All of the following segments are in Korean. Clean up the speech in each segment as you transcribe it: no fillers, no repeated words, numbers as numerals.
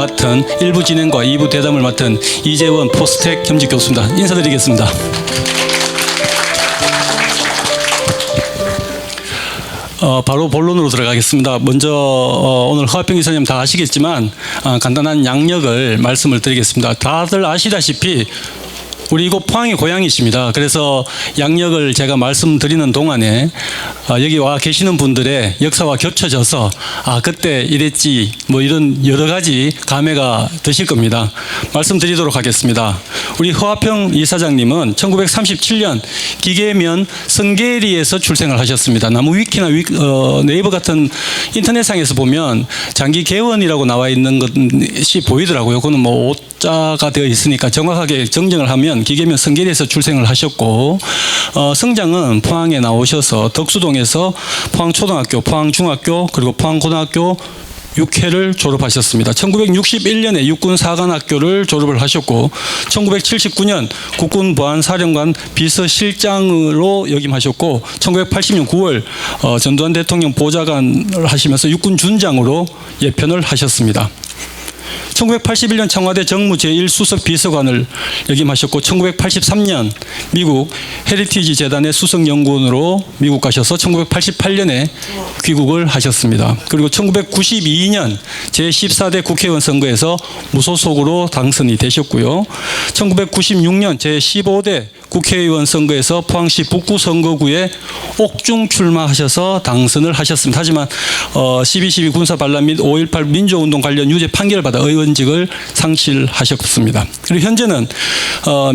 맡은 1부 진행과 2부 대담을 맡은 이재원 포스텍 겸직 교수입니다. 인사드리겠습니다. 바로 본론으로 들어가겠습니다. 먼저 오늘 허화평 이사님 다 아시겠지만 간단한 양력을 말씀을 드리겠습니다. 다들 아시다시피 우리 이곳 포항이 고향이십니다. 그래서 양력을 제가 말씀드리는 동안에 여기 와 계시는 분들의 역사와 겹쳐져서 그때 이랬지 뭐 이런 여러 가지 감회가 드실 겁니다. 말씀드리도록 하겠습니다. 우리 허화평 이사장님은 1937년 기계면 성계리에서 출생을 하셨습니다. 나무 위키나 네이버 같은 인터넷상에서 보면 장기 개원이라고 나와 있는 것이 보이더라고요. 그거는 뭐 오자가 되어 있으니까 정확하게 정정을 하면 기계면 성계리에서 출생을 하셨고 성장은 포항에 나오셔서 덕수동에서 포항초등학교, 포항중학교 그리고 포항고등학교 6회를 졸업하셨습니다. 1961년에 육군사관학교를 졸업을 하셨고 1979년 국군보안사령관 비서실장으로 역임하셨고 1980년 9월 전두환 대통령 보좌관을 하시면서 육군준장으로 예편을 하셨습니다. 1981년 청와대 정무 제1수석 비서관을 역임하셨고 1983년 미국 헤리티지 재단의 수석연구원으로 미국 가셔서 1988년에 귀국을 하셨습니다. 그리고 1992년 제14대 국회의원 선거에서 무소속으로 당선이 되셨고요. 1996년 제15대 국회의원 선거에서 포항시 북구 선거구에 옥중 출마하셔서 당선을 하셨습니다. 하지만 12.12 군사반란 및 5.18 민주운동 관련 유죄 판결을 받아 의원직을 상실하셨습니다. 그리고 현재는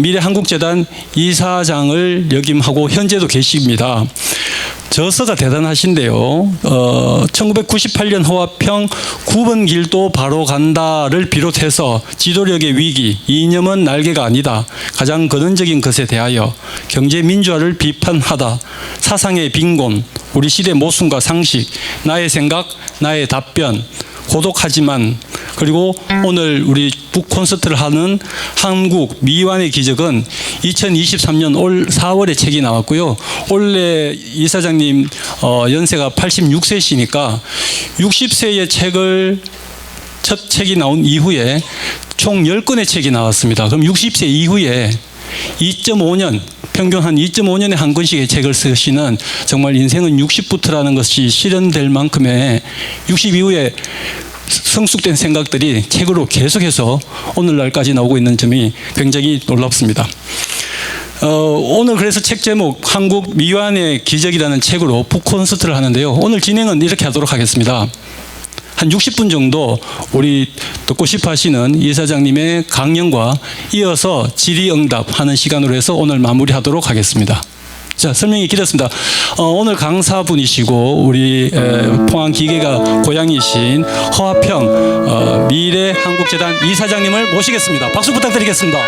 미래한국재단 이사장을 역임하고 현재도 계십니다. 저서가 대단하신데요. 1998년 허화평 9번 길도 바로 간다를 비롯해서 지도력의 위기, 이념은 날개가 아니다, 가장 근원적인 것에 대하여 경제민주화를 비판하다, 사상의 빈곤, 우리 시대 모순과 상식, 나의 생각, 나의 답변, 고독하지만, 그리고 오늘 우리 북 콘서트를 하는 한국 미완의 기적은 2023년 올 4월에 책이 나왔고요. 원래 이사장님 연세가 86세시니까 60세의 첫 책이 나온 이후에 총 10권의 책이 나왔습니다. 그럼 60세 이후에 2.5년, 평균 한 2.5년에 한 권씩의 책을 쓰시는, 정말 인생은 60부터라는 것이 실현될 만큼의 60 이후에 성숙된 생각들이 책으로 계속해서 오늘날까지 나오고 있는 점이 굉장히 놀랍습니다. 오늘 그래서 책 제목 한국 미완의 기적이라는 책으로 북콘서트를 하는데요. 오늘 진행은 이렇게 하도록 하겠습니다. 한 60분 정도 우리 듣고 싶어 하시는 이사장님의 강연과 이어서 질의응답하는 시간으로 해서 오늘 마무리하도록 하겠습니다. 자, 설명이 길었습니다. 오늘 강사분이시고 우리 포항 기계가 고향이신 허화평 미래한국재단 이사장님을 모시겠습니다. 박수 부탁드리겠습니다.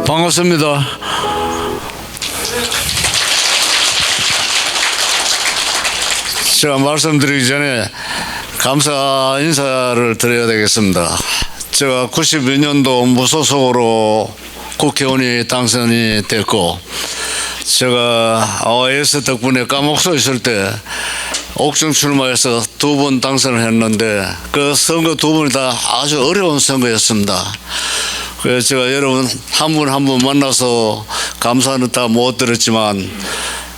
반갑습니다. 제가 말씀드리기 전에 감사 인사를 드려야 되겠습니다. 제가 92년도 무소속으로 국회의원이 당선이 됐고, 제가 OS 덕분에 까먹고 있을 때 옥중 출마해서 2번 당선을 했는데 그 선거 2번이 다 아주 어려운 선거였습니다. 그래서 제가 여러분 한 분 한 분 만나서 감사는 다 못 드렸지만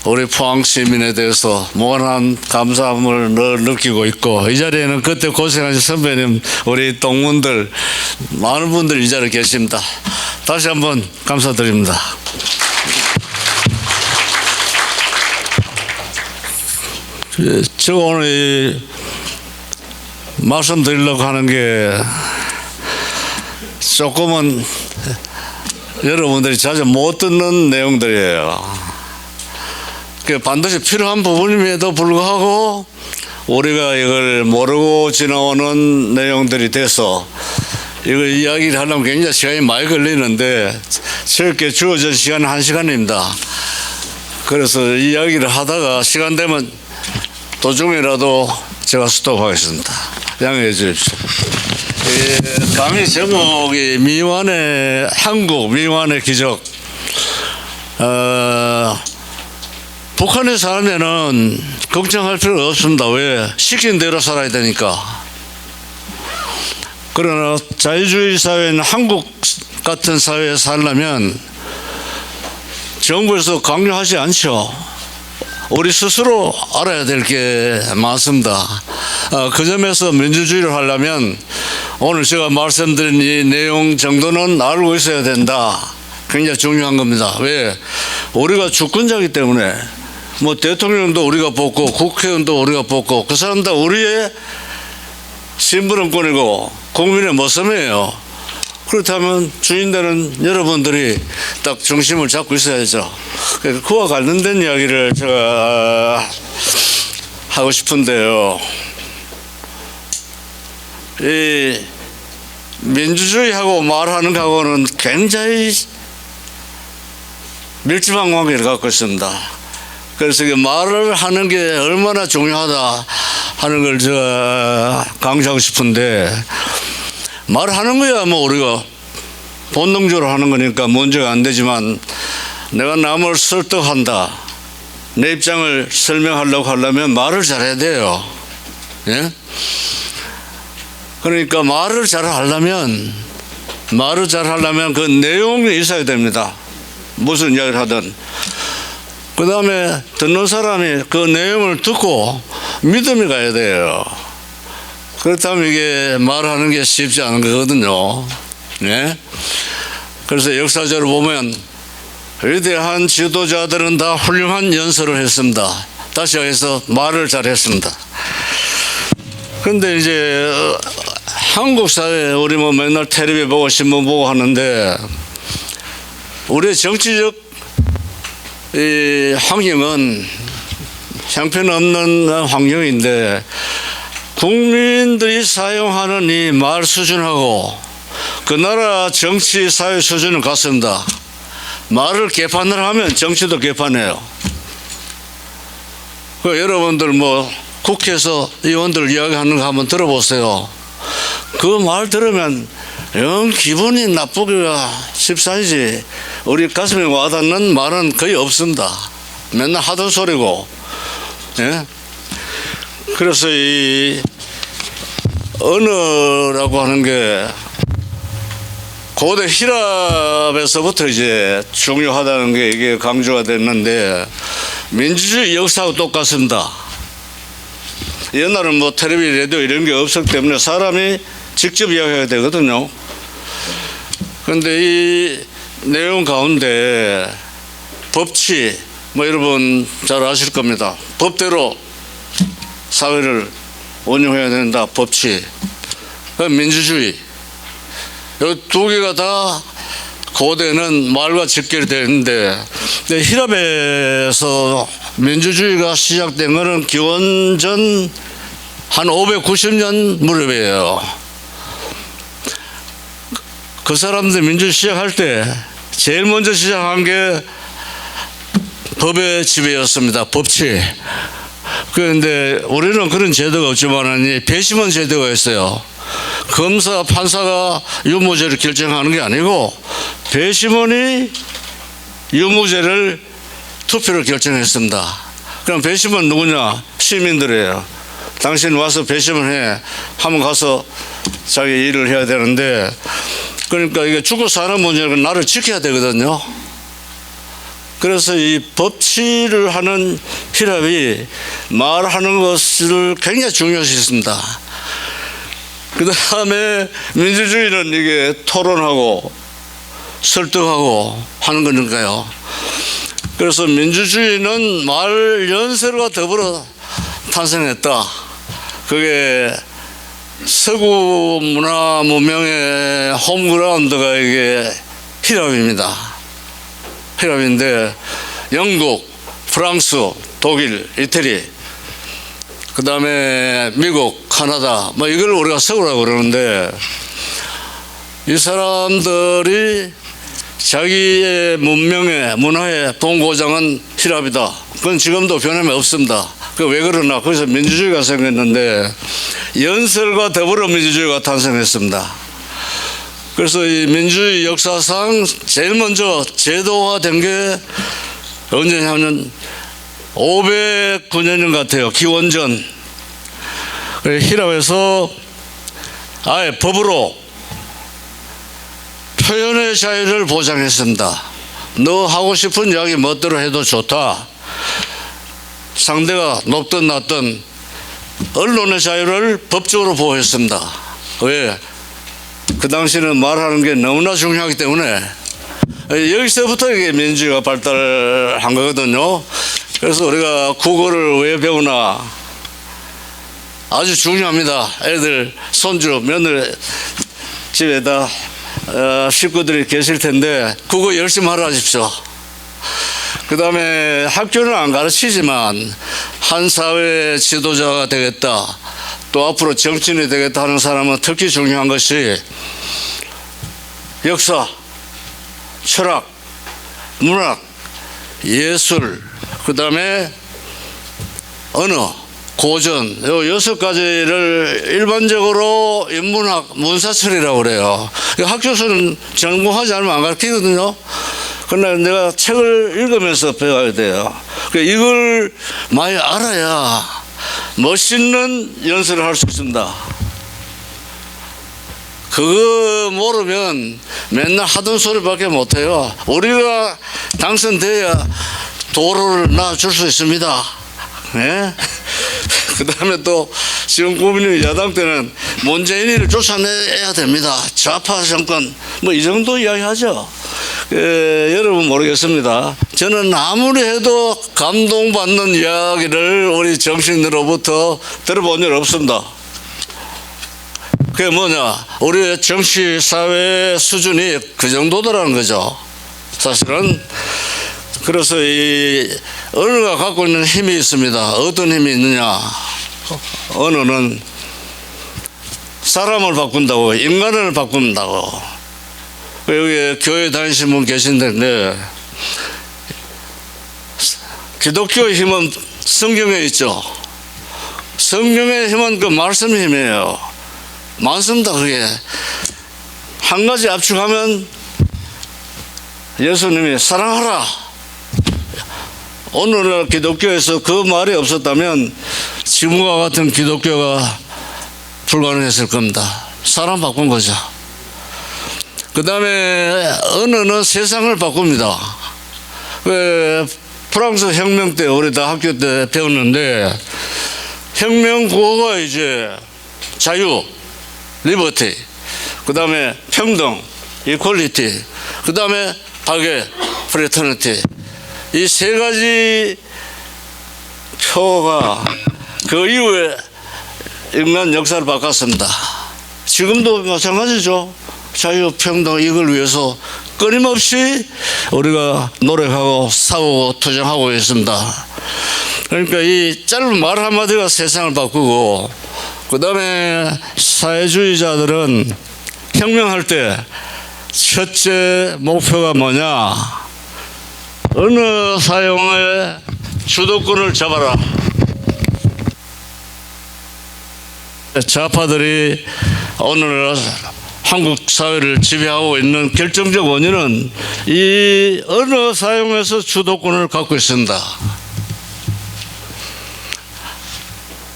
우리 포항 시민에 대해서 무한한 감사함을 늘 느끼고 있고, 이 자리에는 그때 고생하신 선배님, 우리 동문들 많은 분들이 이 자리에 계십니다. 다시 한번 감사드립니다. 제가 오늘 말씀드리려고 하는 게 조금은 여러분들이 자주 못 듣는 내용들이에요. 반드시 필요한 부분임에도 불구하고 우리가 이걸 모르고 지나오는 내용들이 돼서 이걸 이야기를 하려면 굉장히 시간이 많이 걸리는데, 저렇게 주어진 시간은 1시간입니다. 그래서 이야기를 하다가 시간 되면 도중이라도 제가 스톱하겠습니다. 양해해 주십시오. 강의 제목이 미완의 한국 미완의 기적. 북한에 살면은 걱정할 필요가 없습니다. 왜? 시킨 대로 살아야 되니까. 그러나 자유주의 사회는 한국 같은 사회에 살려면 정부에서 강요하지 않죠. 우리 스스로 알아야 될 게 많습니다. 그 점에서 민주주의를 하려면 오늘 제가 말씀드린 이 내용 정도는 알고 있어야 된다. 굉장히 중요한 겁니다. 왜? 우리가 주권자이기 때문에 뭐 대통령도 우리가 뽑고 국회의원도 우리가 뽑고 그 사람 다 우리의 심부름꾼이고 국민의 모섬이에요. 그렇다면 주인되는 여러분들이 딱 중심을 잡고 있어야죠. 그와 관련된 이야기를 제가 하고 싶은데요. 이 민주주의하고 말하는 거하고는 굉장히 밀접한 관계를 갖고 있습니다. 그래서 말을 하는 게 얼마나 중요하다 하는 걸 제가 강조하고 싶은데, 말하는 거야 뭐 우리가 본능적으로 하는 거니까 문제가 안 되지만, 내가 남을 설득한다, 내 입장을 설명하려고 하려면 말을 잘해야 돼요. 예? 그러니까 말을 잘하려면 그 내용이 있어야 됩니다. 무슨 이야기를 하든. 그 다음에 듣는 사람이 그 내용을 듣고 믿음이 가야 돼요. 그렇다면 이게 말하는 게 쉽지 않은 거거든요. 네? 그래서 역사적으로 보면 위대한 지도자들은 다 훌륭한 연설을 했습니다. 다시 해서 말을 잘했습니다. 그런데 이제 한국 사회, 우리 뭐 맨날 텔레비 보고 신문 보고 하는데, 우리의 정치적 이 환경은 형편없는 환경인데, 국민들이 사용하는 이 말 수준하고 그 나라 정치 사회 수준은 같습니다. 말을 개판을 하면 정치도 개판해요. 여러분들 뭐 국회에서 의원들 이야기하는 거 한번 들어보세요. 그 말 들으면 영 기분이 나쁘기가 십상이지 우리 가슴에 와닿는 말은 거의 없습니다. 맨날 하던 소리고. 예? 그래서 이 언어라고 하는 게 고대 히랍에서부터 이제 중요하다는 게 이게 강조가 됐는데, 민주주의 역사하고 똑같습니다. 옛날은 뭐 텔레비전, 라디오 이런 게 없었기 때문에 사람이 직접 이야기해야 되거든요. 그런데 이 내용 가운데 법치, 뭐 여러분 잘 아실 겁니다. 법대로 사회를 운영해야 된다. 법치, 민주주의. 이 두 개가 다 고대는 말과 직결이 되는데, 히랍에서 민주주의가 시작된 것은 기원전 한 590년 무렵이에요. 그 사람들 민주주의 시작할 때 제일 먼저 시작한 게 법의 지배였습니다. 법치. 그런데 우리는 그런 제도가 없지만 배심원 제도가 있어요. 검사, 판사가 유무죄를 결정하는 게 아니고 배심원이 유무죄를 투표로 결정했습니다. 그럼 배심원 누구냐? 시민들이에요. 당신 와서 배심원해 하면 가서 자기 일을 해야 되는데, 그러니까 이게 죽고 사는 문제는 나를 지켜야 되거든요. 그래서 이 법치를 하는 히랍이 말하는 것을 굉장히 중요시했습니다. 그 다음에 민주주의는 이게 토론하고 설득하고 하는 거니까요. 그래서 민주주의는 말 연설과 더불어 탄생했다. 그게 서구 문화 문명의 홈그라운드가 이게 히랍입니다. 히랍인데 영국, 프랑스, 독일, 이태리, 그 다음에 미국, 카나다, 뭐 이걸 우리가 서구라고 그러는데, 이 사람들이 자기의 문명에 문화의 본고장은 힐랍이다. 그건 지금도 변함이 없습니다. 그 왜 그러나 거기서 민주주의가 생겼는데 연설과 더불어 민주주의가 탄생했습니다. 그래서 이 민주주의 역사상 제일 먼저 제도화된 게 언제냐면 509년 같아요. 기원전. 힐랍에서 아예 법으로 표현의 자유를 보장했습니다. 너 하고 싶은 이야기 멋대로 해도 좋다. 상대가 높든 낮든 언론의 자유를 법적으로 보호했습니다. 왜? 그 당시는 말하는 게 너무나 중요하기 때문에 여기서부터 이게 민주주의가 발달한 거거든요. 그래서 우리가 국어를 왜 배우나 아주 중요합니다. 애들 손주 며느리 집에다 식구들이 계실 텐데 국어 열심히 하라 하십시오. 그 다음에 학교는 안 가르치지만 한 사회의 지도자가 되겠다, 또 앞으로 정치인이 되겠다 하는 사람은 특히 중요한 것이 역사, 철학, 문학, 예술, 그 다음에 언어, 고전, 요 6가지를 일반적으로 인문학, 문사철이라고 그래요. 학교에서는 전공하지 않으면 안 가르치거든요. 그러나 내가 책을 읽으면서 배워야 돼요. 이걸 많이 알아야 멋있는 연설을 할 수 있습니다. 그거 모르면 맨날 하던 소리밖에 못해요. 우리가 당선돼야 도로를 놔줄 수 있습니다. 네? 그 다음에 또 지금 국민의 야당 때는 문재인이를 쫓아내야 됩니다. 좌파 정권 뭐 이 정도 이야기하죠. 여러분 모르겠습니다. 저는 아무리 해도 감동받는 이야기를 우리 정치인으로부터 들어본 적 없습니다. 그게 뭐냐, 우리의 정치 사회 수준이 그 정도더라는 거죠. 사실은. 그래서 이 언어가 갖고 있는 힘이 있습니다. 어떤 힘이 있느냐, 언어는 사람을 바꾼다고, 인간을 바꾼다고. 여기 교회 다니시는 분 계신데 기독교의 힘은 성경에 있죠. 성경의 힘은 그 말씀 힘이에요. 많습니다. 그게 한 가지 압축하면 예수님이 사랑하라. 오늘날 기독교에서 그 말이 없었다면 지금과 같은 기독교가 불가능했을 겁니다. 사람 바꾼 거죠. 그 다음에 언어는 세상을 바꿉니다. 왜 프랑스 혁명 때 우리 다 학교 때 배웠는데 혁명 구호가 이제 자유, 리버티, 그 다음에 평등, 이퀄리티, 그 다음에 파괴, 프레터니티, 이 세 가지 표가 그 이후에 인간 역사를 바꿨습니다. 지금도 마찬가지죠. 자유, 평등, 이걸 위해서 끊임없이 우리가 노력하고 싸우고 투쟁하고 있습니다. 그러니까 이 짧은 말 한마디가 세상을 바꾸고, 그 다음에 사회주의자들은 혁명할 때 첫째 목표가 뭐냐, 언어 사용의 주도권을 잡아라. 좌파들이 오늘 한국 사회를 지배하고 있는 결정적 원인은 이 언어 사용에서 주도권을 갖고 있습니다.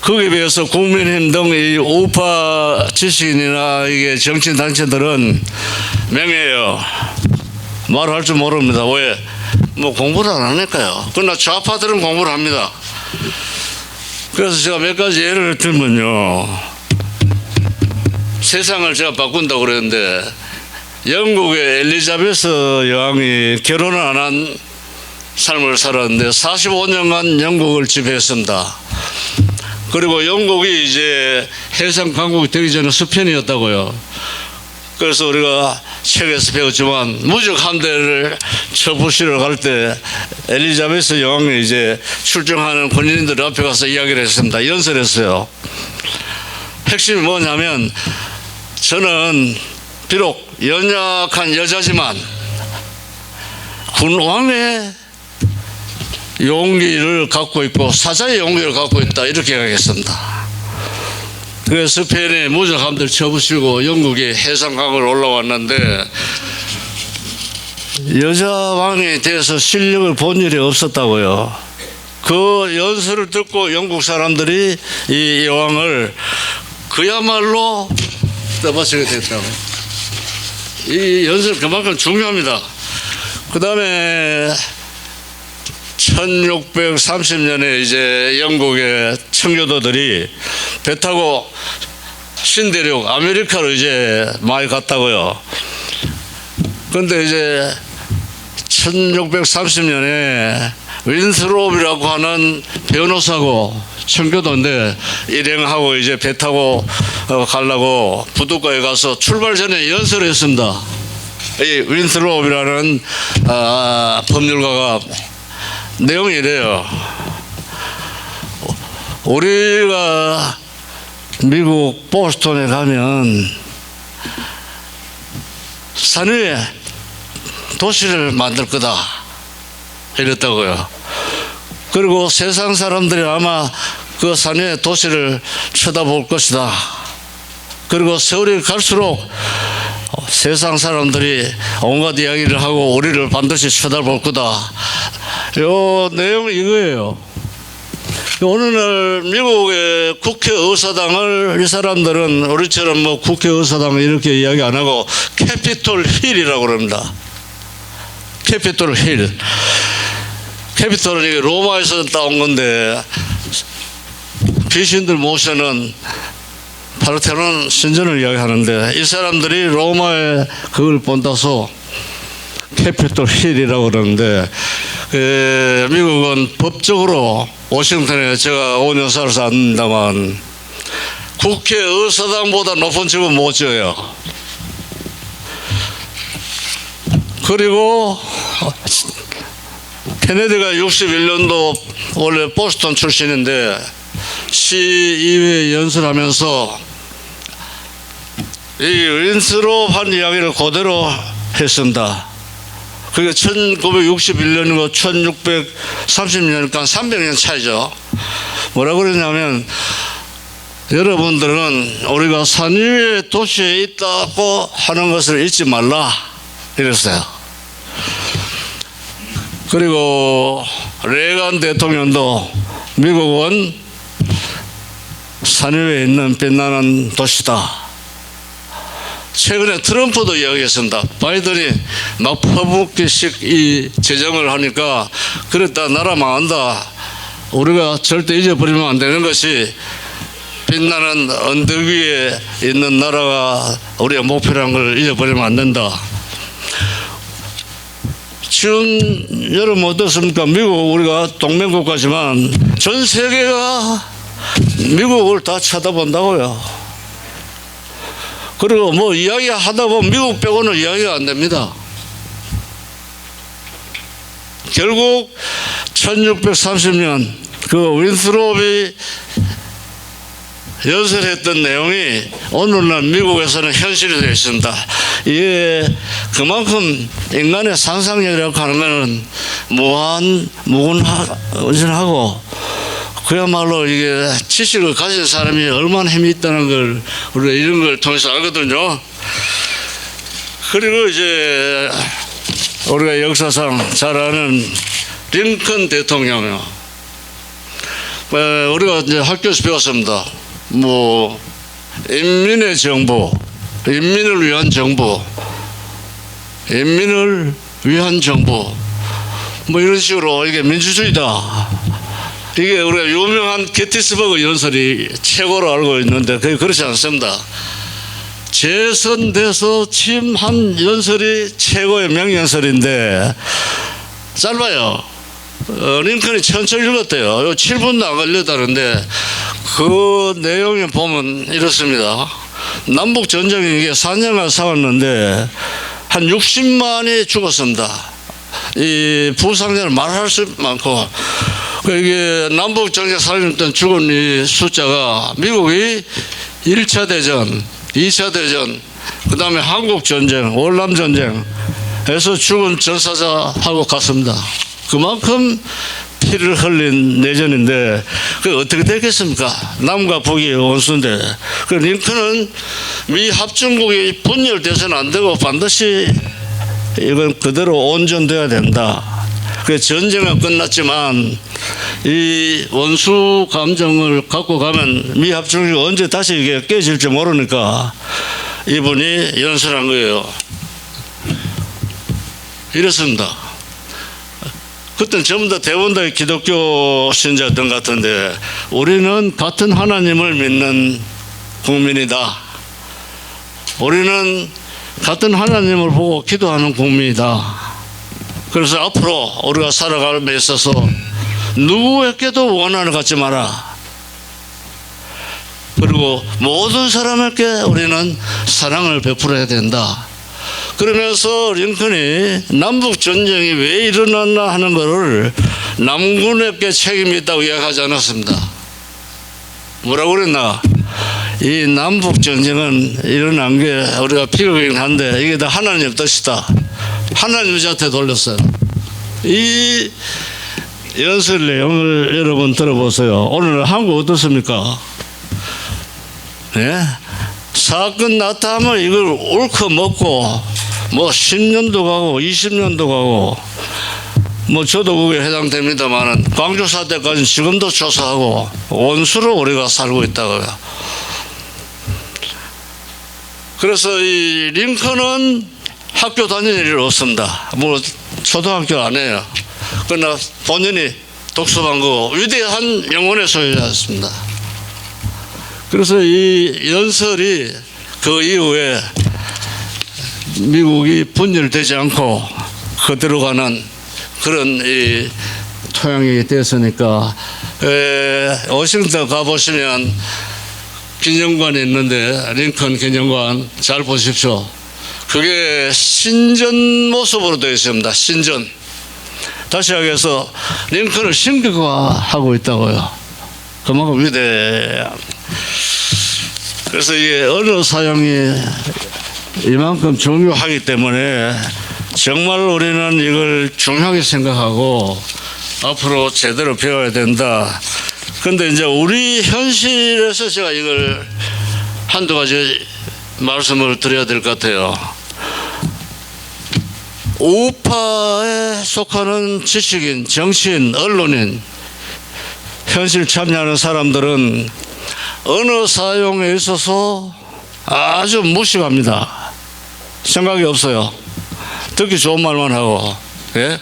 거기에 비해서 국민의힘 등 이 우파 지식인이나 이게 정치 단체들은 맹해요. 말할 줄 모릅니다. 왜? 뭐 공부를 안 하니까요. 그러나 좌파들은 공부를 합니다. 그래서 제가 몇 가지 예를 들면요, 세상을 제가 바꾼다고 그랬는데 영국의 엘리자베스 여왕이 결혼을 안 한 삶을 살았는데 45년간 영국을 지배했습니다. 그리고 영국이 이제 해상 강국이 되기 전에 수편이었다고요. 그래서 우리가 책에서 배웠지만 무적 함대를 처부시러 갈 때 엘리자베스 여왕이 이제 출정하는 군인들 앞에 가서 이야기를 했습니다. 연설했어요. 핵심이 뭐냐면, 저는 비록 연약한 여자지만 군왕의 용기를 갖고 있고 사자의 용기를 갖고 있다, 이렇게 하겠습니다. 그 스페인의 무장함들 쳐부시고 영국이 해상강을 올라왔는데 여자 왕에 대해서 실력을 본 일이 없었다고요. 그 연설을 듣고 영국 사람들이 이 여왕을 그야말로 떠받치게 됐다고. 이 연설 그만큼 중요합니다. 그 다음에 1630년에 이제 영국의 청교도들이 배 타고 신대륙 아메리카로 이제 많이 갔다고요. 그런데 이제 1630년에 윈스롭이라고 하는 변호사고 청교도인데 일행하고 이제 배 타고 가려고 부둣가에 가서 출발 전에 연설을 했습니다. 이 윈스롭이라는 법률가가 내용이 이래요. 우리가 미국 보스턴에 가면 산 위에 도시를 만들 거다, 이랬다고요. 그리고 세상 사람들이 아마 그 산 위에 도시를 쳐다볼 것이다. 그리고 세월이 갈수록 세상 사람들이 온갖 이야기를 하고 우리를 반드시 쳐다볼 거다. 요 내용이 이거예요. 어느 날 미국의 국회의사당을 이 사람들은 우리처럼 뭐 국회의사당 이렇게 이야기 안 하고 캐피톨 힐이라고 그럽니다. 캐피톨 힐. 캐피톨은 이게 로마에서 따온 건데 귀신들 모셔는 파르테논 신전을 이야기하는데 이 사람들이 로마에 그걸 본다서 캐피톨 힐이라고 그러는데 미국은 법적으로 워싱턴에 제가 5년 살아서 압니다만 국회의사당보다 높은 집은 못 지어요. 그리고 케네디가 61년도 원래 보스턴 출신인데 시의회 연설하면서 이 윈스롭 한 이야기를 그대로 했습니다. 그게 1961년이고 1630년이니까 300년 차이죠. 뭐라고 그러냐면 여러분들은 우리가 산 위에 도시에 있다고 하는 것을 잊지 말라, 이랬어요. 그리고 레이건 대통령도 미국은 산 위에 있는 빛나는 도시다. 최근에 트럼프도 이야기했습니다. 바이든이 막 퍼붓기식 이 재정을 하니까 그랬다 나라 망한다. 우리가 절대 잊어버리면 안 되는 것이 빛나는 언덕 위에 있는 나라가 우리의 목표라는 걸 잊어버리면 안 된다. 지금 여러분 어떻습니까? 미국 우리가 동맹국가지만 전 세계가 미국을 다 쳐다본다고요. 그리고 뭐 이야기 하다 보면 미국 빼고는 이야기가 안 됩니다. 결국 1630년 그 윈스롭이 연설했던 내용이 오늘날 미국에서는 현실이 되어 있습니다. 이게 그만큼 인간의 상상력이라고 하면 무궁무진하고 그야말로 이게 지식을 가진 사람이 얼마나 힘이 있다는 걸 우리가 이런 걸 통해서 알거든요. 그리고 이제 우리가 역사상 잘 아는 링컨 대통령이요. 우리가 이제 학교에서 배웠습니다. 뭐 인민의 정부, 인민을 위한 정부, 인민을 위한 정부, 뭐 이런 식으로 이게 민주주의다. 이게 우리가 유명한 게티스버그 연설이 최고로 알고 있는데 그게 그렇지 않습니다. 재선돼서 취임한 연설이 최고의 명연설인데 짧아요. 링컨이 천천히 읽었대요. 7분도 안 걸렸다는데 그 내용에 보면 이렇습니다. 남북 전쟁이 이게 4년간 싸웠는데 한 60만이 죽었습니다. 이 부상자를 말할 수 많고 이게 남북 전쟁 살렸던 죽은 이 숫자가 미국이 1차 대전, 2차 대전, 그 다음에 한국 전쟁, 월남 전쟁 해서 죽은 전사자하고 같습니다. 그만큼 피를 흘린 내전인데 그 어떻게 되겠습니까? 남과 북이 원수인데 그 링컨은 미 합중국이 분열돼서는 안 되고 반드시 이건 그대로 온전돼야 된다. 그 전쟁은 끝났지만 이 원수 감정을 갖고 가면 미 합중국이 언제 다시 이게 깨질지 모르니까 이분이 연설한 거예요. 이렇습니다. 그때는 전부 다 대부분 다 기독교 신자였던 것 같은데 우리는 같은 하나님을 믿는 국민이다. 우리는 같은 하나님을 보고 기도하는 국민이다. 그래서 앞으로 우리가 살아감에 있어서 누구에게도 원한을 갖지 마라. 그리고 모든 사람에게 우리는 사랑을 베풀어야 된다. 그러면서 링컨이 남북 전쟁이 왜 일어났나 하는 것을 남군에게 책임이 있다고 이야기하지 않았습니다. 뭐라고 그랬나? 이 남북 전쟁은 일어난 게 우리가 비극이긴 한데 이게 다 하나님 뜻이다. 하나님 저한테 돌렸어요. 이 연설 내용을 여러분 들어보세요. 오늘 한국 어떻습니까? 예? 사건 났다 하면 이걸 옳고 먹고 뭐 10년도 가고 20년도 가고 뭐 저도 그게 해당됩니다만은 광주 사태까지 지금도 조사하고 원수로 우리가 살고 있다고요. 그래서 이 링컨은 학교 다니는 일이 없습니다. 뭐 초등학교 안 해요. 그러나 본인이 독서방고 위대한 영혼의 소유자였습니다. 그래서 이 연설이 그 이후에 미국이 분열되지 않고 그대로 가는 그런 이 토양이 됐으니까 워싱턴 가보시면 기념관이 있는데 링컨 기념관 잘 보십시오. 그게 신전 모습으로 되어 있습니다. 신전. 다시 하겠어 링컨을 신격화하고 있다고요. 그만큼 위대한. 그래서 이게 언어 사용이 이만큼 중요하기 때문에 정말 우리는 이걸 중요하게 생각하고 앞으로 제대로 배워야 된다. 그런데 이제 우리 현실에서 제가 이걸 한두 가지 말씀을 드려야 될 것 같아요. 우파에 속하는 지식인, 정치인, 언론인, 현실 참여하는 사람들은 언어 사용에 있어서 아주 무식합니다. 생각이 없어요. 듣기 좋은 말만 하고. 예?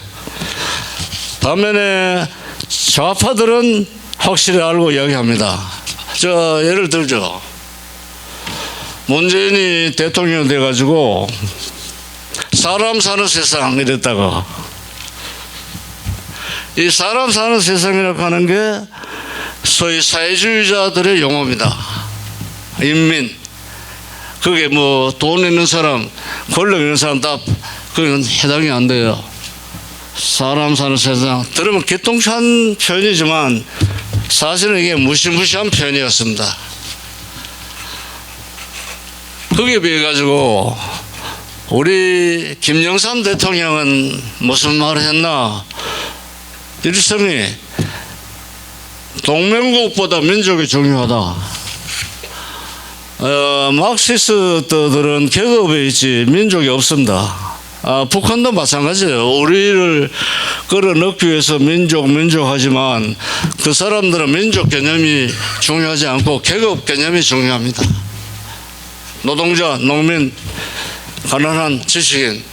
반면에 좌파들은 확실히 알고 이야기합니다. 저 예를 들죠. 문재인이 대통령 돼가지고 사람 사는 세상 이랬다가 이 사람 사는 세상이라고 하는 게 소위 사회주의자들의 용어입니다. 인민. 그게 뭐 돈 있는 사람, 권력 있는 사람 다 그건 해당이 안 돼요. 사람 사는 세상. 들으면 기똥찬 표현이지만 사실은 이게 무시무시한 표현이었습니다. 거기에 비해 가지고 우리 김영삼 대통령은 무슨 말을 했나? 일성이 동맹국보다 민족이 중요하다. 막시스트들은 계급에 있지 민족이 없습니다. 북한도 마찬가지예요. 우리를 끌어넣기 위해서 민족 하지만 그 사람들은 민족 개념이 중요하지 않고 계급 개념이 중요합니다. 노동자, 농민, 가난한 지식인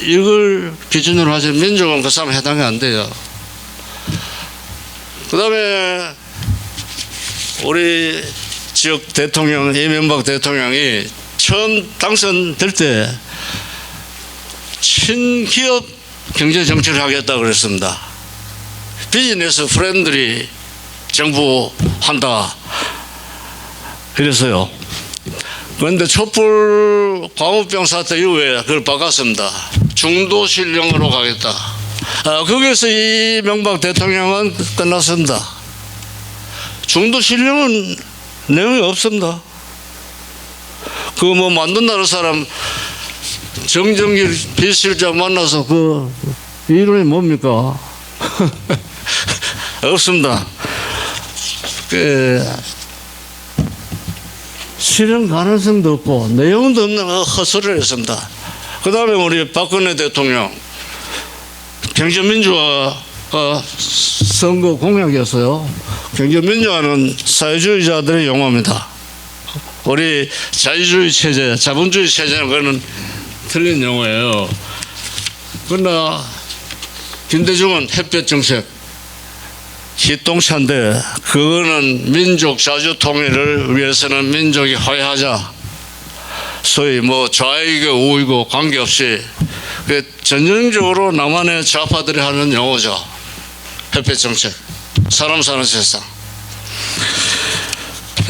이걸 기준으로 하지 민족은 그 사람 해당이 안 돼요. 그 다음에 우리 지역 대통령 이명박 대통령이 처음 당선될 때 친기업 경제 정책을 하겠다고 그랬습니다. 비즈니스 프렌들리 정부 한다 그래서요. 그런데 촛불 광우병 사태 이후에 그걸 바꿨습니다. 중도신령으로 가겠다. 거기서 이명박 대통령은 끝났습니다. 중도신령은 내용이 없습니다. 그 뭐 만든다는 사람 정정길 비실장 만나서 그 이름이 뭡니까? 없습니다. 실현 가능성도 없고 내용도 없는 헛소리를 했습니다. 그 다음에 우리 박근혜 대통령 경제민주화 선거 공약이었어요. 경제민주화는 사회주의자들의 용어입니다. 우리 자유주의 체제, 자본주의 체제는 그거는 틀린 용어예요. 그러나 김대중은 햇볕 정책 기똥차인데 그거는 민족 자주 통일을 위해서는 민족이 화해하자. 소위 뭐 좌익이고 우익이고 관계없이 전형적으로 남한의 좌파들이 하는 용어죠. 햇볕 정책. 사람 사는 세상.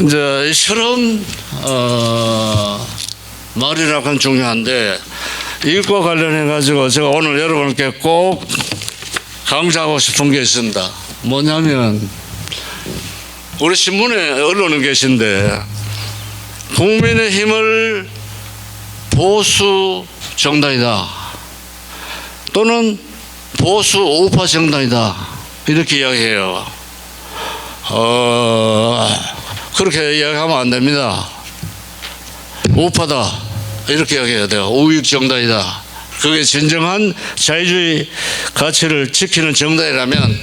이제 이처럼 말이라고 하는 중요한데 이것과 관련해 가지고 제가 오늘 여러분께 꼭 강조하고 싶은 게 있습니다. 뭐냐면 우리 신문에 언론은 계신데 국민의힘을 보수 정당이다 또는 보수 우파 정당이다 이렇게 이야기해요. 그렇게 이야기하면 안 됩니다. 우파다 이렇게 이야기해야 돼요. 우익 정당이다. 그게 진정한 자유주의 가치를 지키는 정당이라면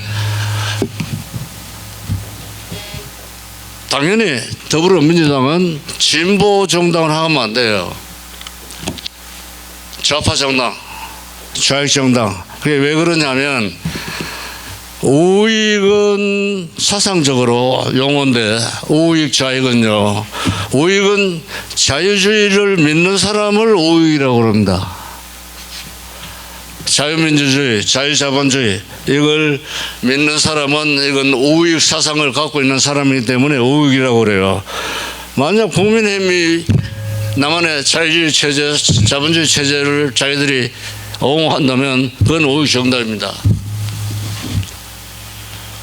당연히 더불어민주당은 진보 정당을 하면 안 돼요. 좌파 정당, 좌익 정당. 그게 왜 그러냐면 우익은 사상적으로 용어인데 우익 좌익은요. 우익은 자유주의를 믿는 사람을 우익이라고 그럽니다. 자유민주주의, 자유자본주의 이걸 믿는 사람은 이건 우익 사상을 갖고 있는 사람이기 때문에 우익이라고 그래요. 만약 국민의힘이 남한의 자유주의 체제, 자본주의 체제를 자기들이 옹호한다면 그건 우익 정당입니다.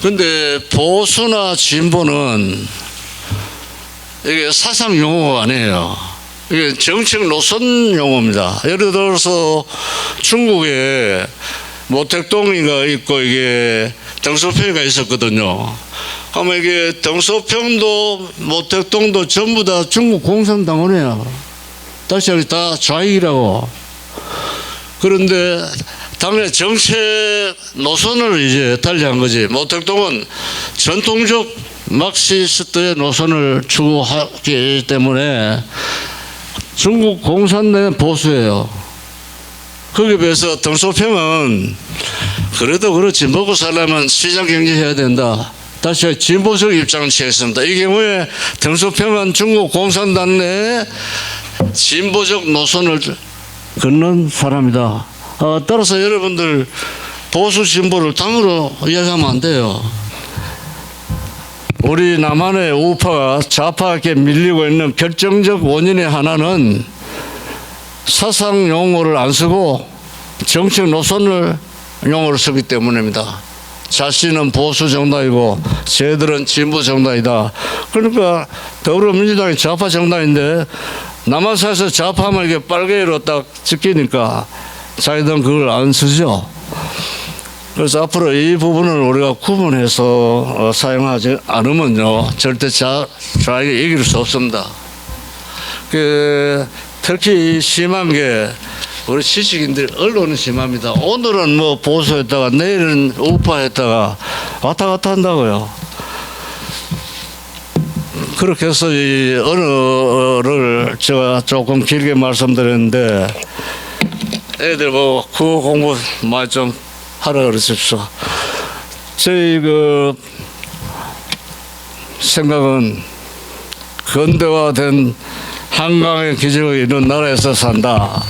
그런데 보수나 진보는 이게 사상 용어가 아니에요. 이게 정책 노선 용어입니다. 예를 들어서 중국에 모택동이가 있고 이게 덩소평이가 있었거든요. 아마 이게 덩소평도 모택동도 전부 다 중국 공산당원이에요. 다시 여기 다 좌익이라고. 그런데 당연히 정책 노선을 이제 달리한 거지. 모택동은 전통적 막시스트의 노선을 추구하기 때문에 중국 공산당은 보수예요. 거기에 비해서 덩소평은 그래도 그렇지 먹고 살려면 시장 경제 해야 된다. 다시 진보적 입장을 취했습니다. 이 경우에 덩소평은 중국 공산당 내에 진보적 노선을 걷는 사람이다. 따라서 여러분들 보수 진보를 당으로 이야기하면 안 돼요. 우리 남한의 우파가 좌파에게 밀리고 있는 결정적 원인의 하나는 사상 용어를 안 쓰고 정책 노선을 용어를 쓰기 때문입니다. 자신은 보수 정당이고 쟤들은 진보 정당이다. 그러니까 더불어민주당이 좌파 정당인데 남한사에서 좌파하면 이게 빨개로 딱 찍히니까 자기들은 그걸 안 쓰죠. 그래서 앞으로 이 부분을 우리가 구분해서 사용하지 않으면요 절대 좌익이 이길 수 없습니다. 특히 심한 게 우리 지식인들 언론은 심합니다. 오늘은 뭐 보수했다가 내일은 우파했다가 왔다 갔다 한다고요. 그렇게 해서 이 언어를 제가 조금 길게 말씀드렸는데 애들 뭐 국어 공부 많이 좀 하라 그러십시오. 저희 생각은 근대화된 한강의 기적을 이룬 나라에서 산다.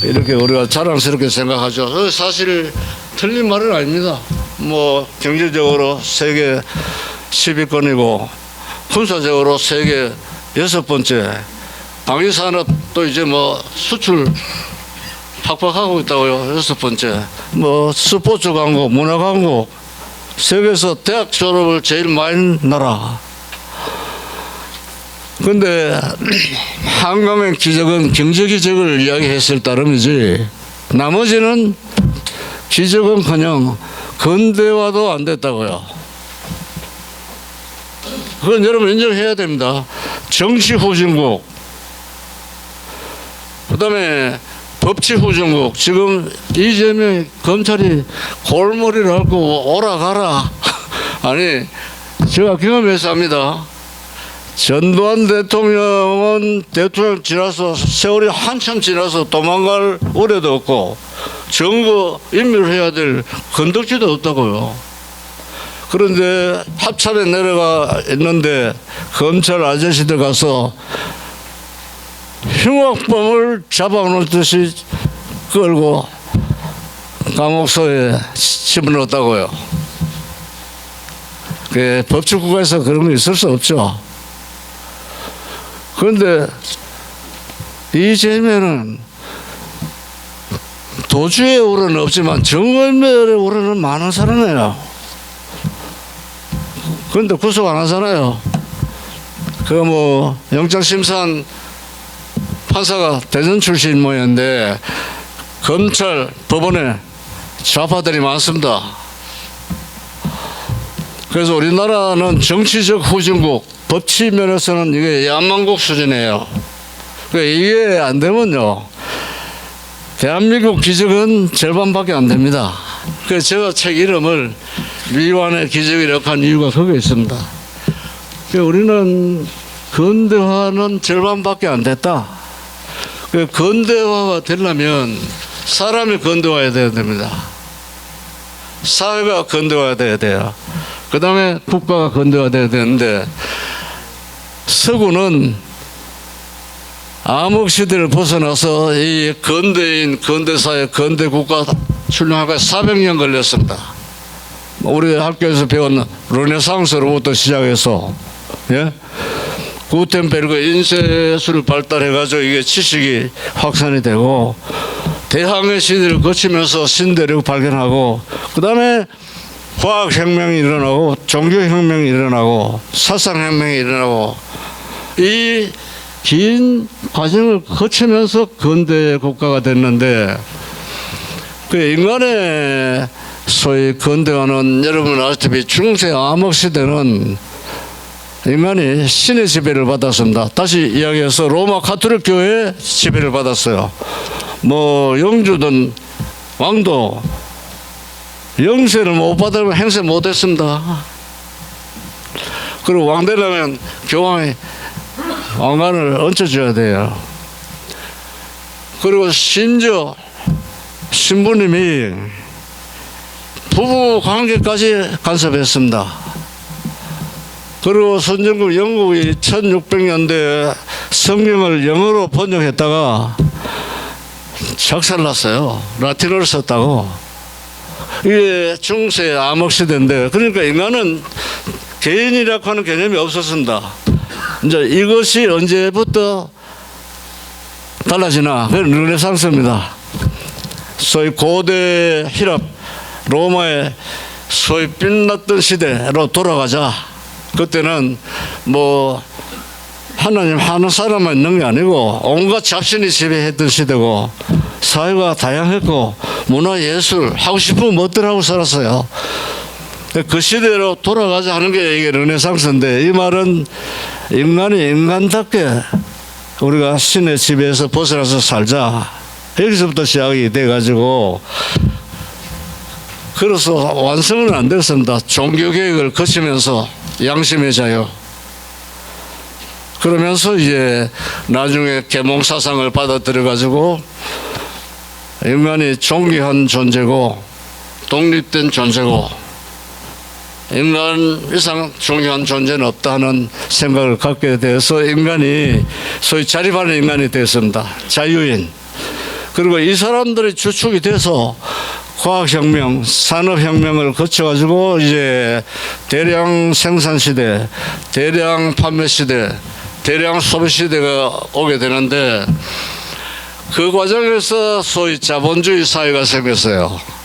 이렇게 우리가 자랑스럽게 생각하죠. 사실 틀린 말은 아닙니다. 뭐 경제적으로 세계 10위권이고 군사적으로 세계 6번째, 방위산업도 이제 뭐 수출 팍팍하고 있다고요. 6번째. 뭐 스포츠 광고, 문화 광고, 세계에서 대학 졸업을 제일 많이 나라. 근데 한강의 기적은 경제 기적을 이야기했을 따름이지 나머지는 기적은 그냥 근대화도 안 됐다고요. 그건 여러분 인정해야 됩니다. 정치 후진국, 그다음에 법치 후진국. 지금 이재명 검찰이 골머리를 앓고 오라가라. 아니 제가 경험해서 합니다. 전두환 대통령은 대통령 지나서 세월이 한참 지나서 도망갈 우려도 없고 정부 인멸해야 될 건덕지도 없다고요. 그런데 합참에 내려가 있는데 검찰 아저씨들 가서 흉악범을 잡아놓듯이 끌고 감옥소에 집어넣었다고요. 법치국가에서 그런 거 있을 수 없죠. 그런데 이재명은 도주의 우려는 없지만 정의멸의 우려는 많은 사람이에요. 그런데 구속 안 하잖아요. 영장심사한 판사가 대전 출신 모양인데 검찰, 법원에 좌파들이 많습니다. 그래서 우리나라는 정치적 후진국, 법치 면에서는 이게 야만국 수준이에요. 이게 안 되면요, 대한민국 기적은 절반밖에 안 됩니다. 그래서 제가 책 이름을 미완의 기적이라고 한 이유가 거기에 있습니다. 우리는 근대화는 절반밖에 안 됐다. 근대화가 되려면 사람이 근대화해야 됩니다. 사회가 근대화돼야 돼요. 그 다음에 국가가 근대화돼야 되는데 서구는 암흑시대를 벗어나서 이 근대인, 근대사회, 근대국가 출렁하기 400년 걸렸습니다. 우리 학교에서 배운 르네상스로부터 시작해서, 예? 구텐베르그 인쇄술을 발달해가지고 이게 지식이 확산이 되고 대항해 시대를 거치면서 신대륙 발견하고 그 다음에 과학혁명이 일어나고 종교혁명이 일어나고 사상혁명이 일어나고 이 긴 과정을 거치면서 근대 국가가 됐는데 그 인간의 소위 근대화는 여러분 아시다시피 중세 암흑시대는 인간이 신의 지배를 받았습니다. 다시 이야기해서 로마 가톨릭 교회의 지배를 받았어요. 영주든 왕도 영세를 못 받으면 행세 못했습니다. 그리고 왕 되려면 교황이 왕관을 얹혀줘야 돼요. 그리고 심지어 신부님이 부부 관계까지 간섭했습니다. 그리고 선진국 영국이 1600년대에 성경을 영어로 번역했다가 작살났어요. 라틴어를 썼다고. 이게 중세 암흑시대인데, 그러니까 인간은 개인이라고 하는 개념이 없었습니다. 이제 이것이 언제부터 달라지나? 그건 르네상스입니다. 소위 고대 히랍, 로마의 소위 빛났던 시대로 돌아가자. 그때는 하나님 하는 사람만 있는 게 아니고 온갖 잡신이 지배했던 시대고 사회가 다양했고 문화 예술 하고 싶으면 뭐든 하고 살았어요. 그 시대로 돌아가자 하는 게 이게 르네상스인데, 이 말은 인간이 인간답게 우리가 신의 지배에서 벗어나서 살자, 여기서부터 시작이 돼가지고, 그래서 완성은 안 됐습니다. 종교개혁을 거치면서 양심의 자유, 그러면서 이제 나중에 계몽사상을 받아들여가지고 인간이 존귀한 존재고 독립된 존재고 인간 이상 중요한 존재는 없다는 생각을 갖게 되어서 인간이 소위 자립하는 인간이 되었습니다. 자유인. 그리고 이 사람들이 주축이 돼서 과학혁명, 산업혁명을 거쳐가지고 이제 대량 생산시대, 대량 판매시대, 대량 소비시대가 오게 되는데, 그 과정에서 소위 자본주의 사회가 생겼어요.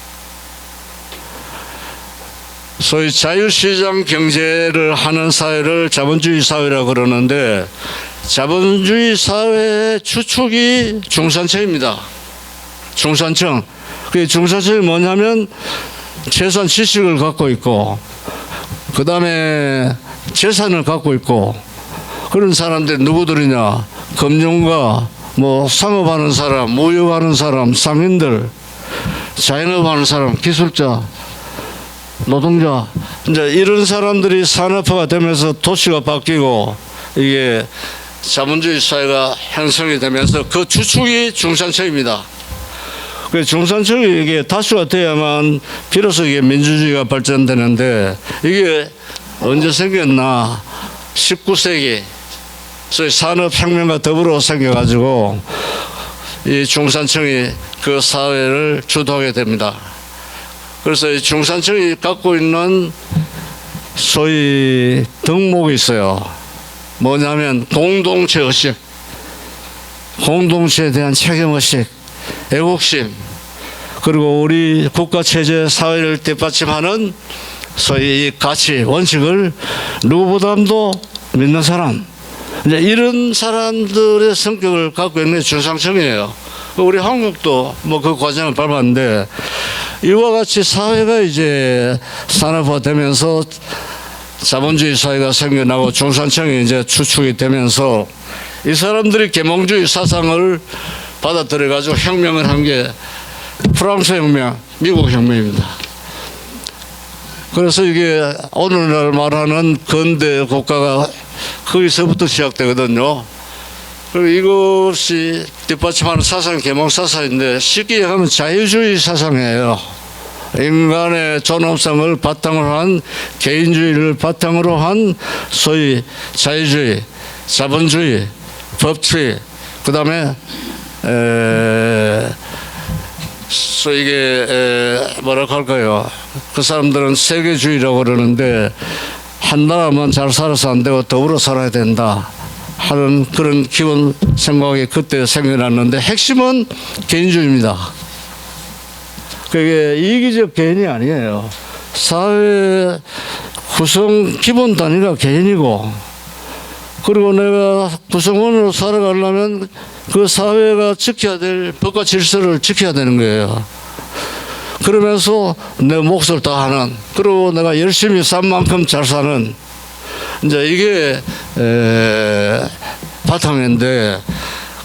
소위 자유시장 경제를 하는 사회를 자본주의 사회라고 그러는데, 자본주의 사회의 주축이 중산층입니다. 중산층. 그 중산층이 뭐냐면 최소한 지식을 갖고 있고 그 다음에 재산을 갖고 있고 그런 사람들이 누구들이냐? 금융가, 뭐 상업하는 사람, 무역하는 사람, 상인들, 자영업하는 사람, 기술자, 노동자, 이제 이런 사람들이 산업화가 되면서 도시가 바뀌고 이게 자본주의 사회가 형성이 되면서 그 주축이 중산층입니다. 그 중산층이 이게 다수가 돼야만 비로소 이게 민주주의가 발전되는데 이게 언제 생겼나? 19세기 소위 산업혁명과 더불어 생겨가지고 이 중산층이 그 사회를 주도하게 됩니다. 그래서 이 중산층이 갖고 있는 소위 덕목이 있어요. 뭐냐면 공동체 의식, 공동체에 대한 책임 의식, 애국심, 그리고 우리 국가 체제 사회를 뒷받침하는 소위 이 가치 원칙을 누구보다도 믿는 사람, 이제 이런 사람들의 성격을 갖고 있는 게 중산층이에요. 우리 한국도 뭐 그 과정을 밟았는데 이와 같이 사회가 이제 산업화되면서 자본주의 사회가 생겨나고 중산층이 이제 추축이 되면서 이 사람들이 계몽주의 사상을 받아들여 가지고 혁명을 한 게 프랑스 혁명, 미국 혁명입니다. 그래서 이게 오늘날 말하는 근대 국가가 거기서부터 시작되거든요. 그리고 이것이 뒷받침하는 사상, 계몽 사상인데 쉽게 얘기하면 자유주의 사상이에요. 인간의 존엄성을 바탕으로 한 개인주의를 바탕으로 한 소위 자유주의, 자본주의, 법치주의, 그 다음에 소위 이게 뭐라고 할까요? 그 사람들은 세계주의라고 그러는데 한 나라만 잘 살아서 안 되고 더불어 살아야 된다 하는 그런 기본 생각이 그때 생겨났는데 핵심은 개인주의입니다. 그게 이기적 개인이 아니에요. 사회 구성 기본 단위가 개인이고 그리고 내가 구성원으로 살아가려면 그 사회가 지켜야 될 법과 질서를 지켜야 되는 거예요. 그러면서 내 몫을 다하는, 그리고 내가 열심히 산 만큼 잘 사는, 이제 이게 바탕인데,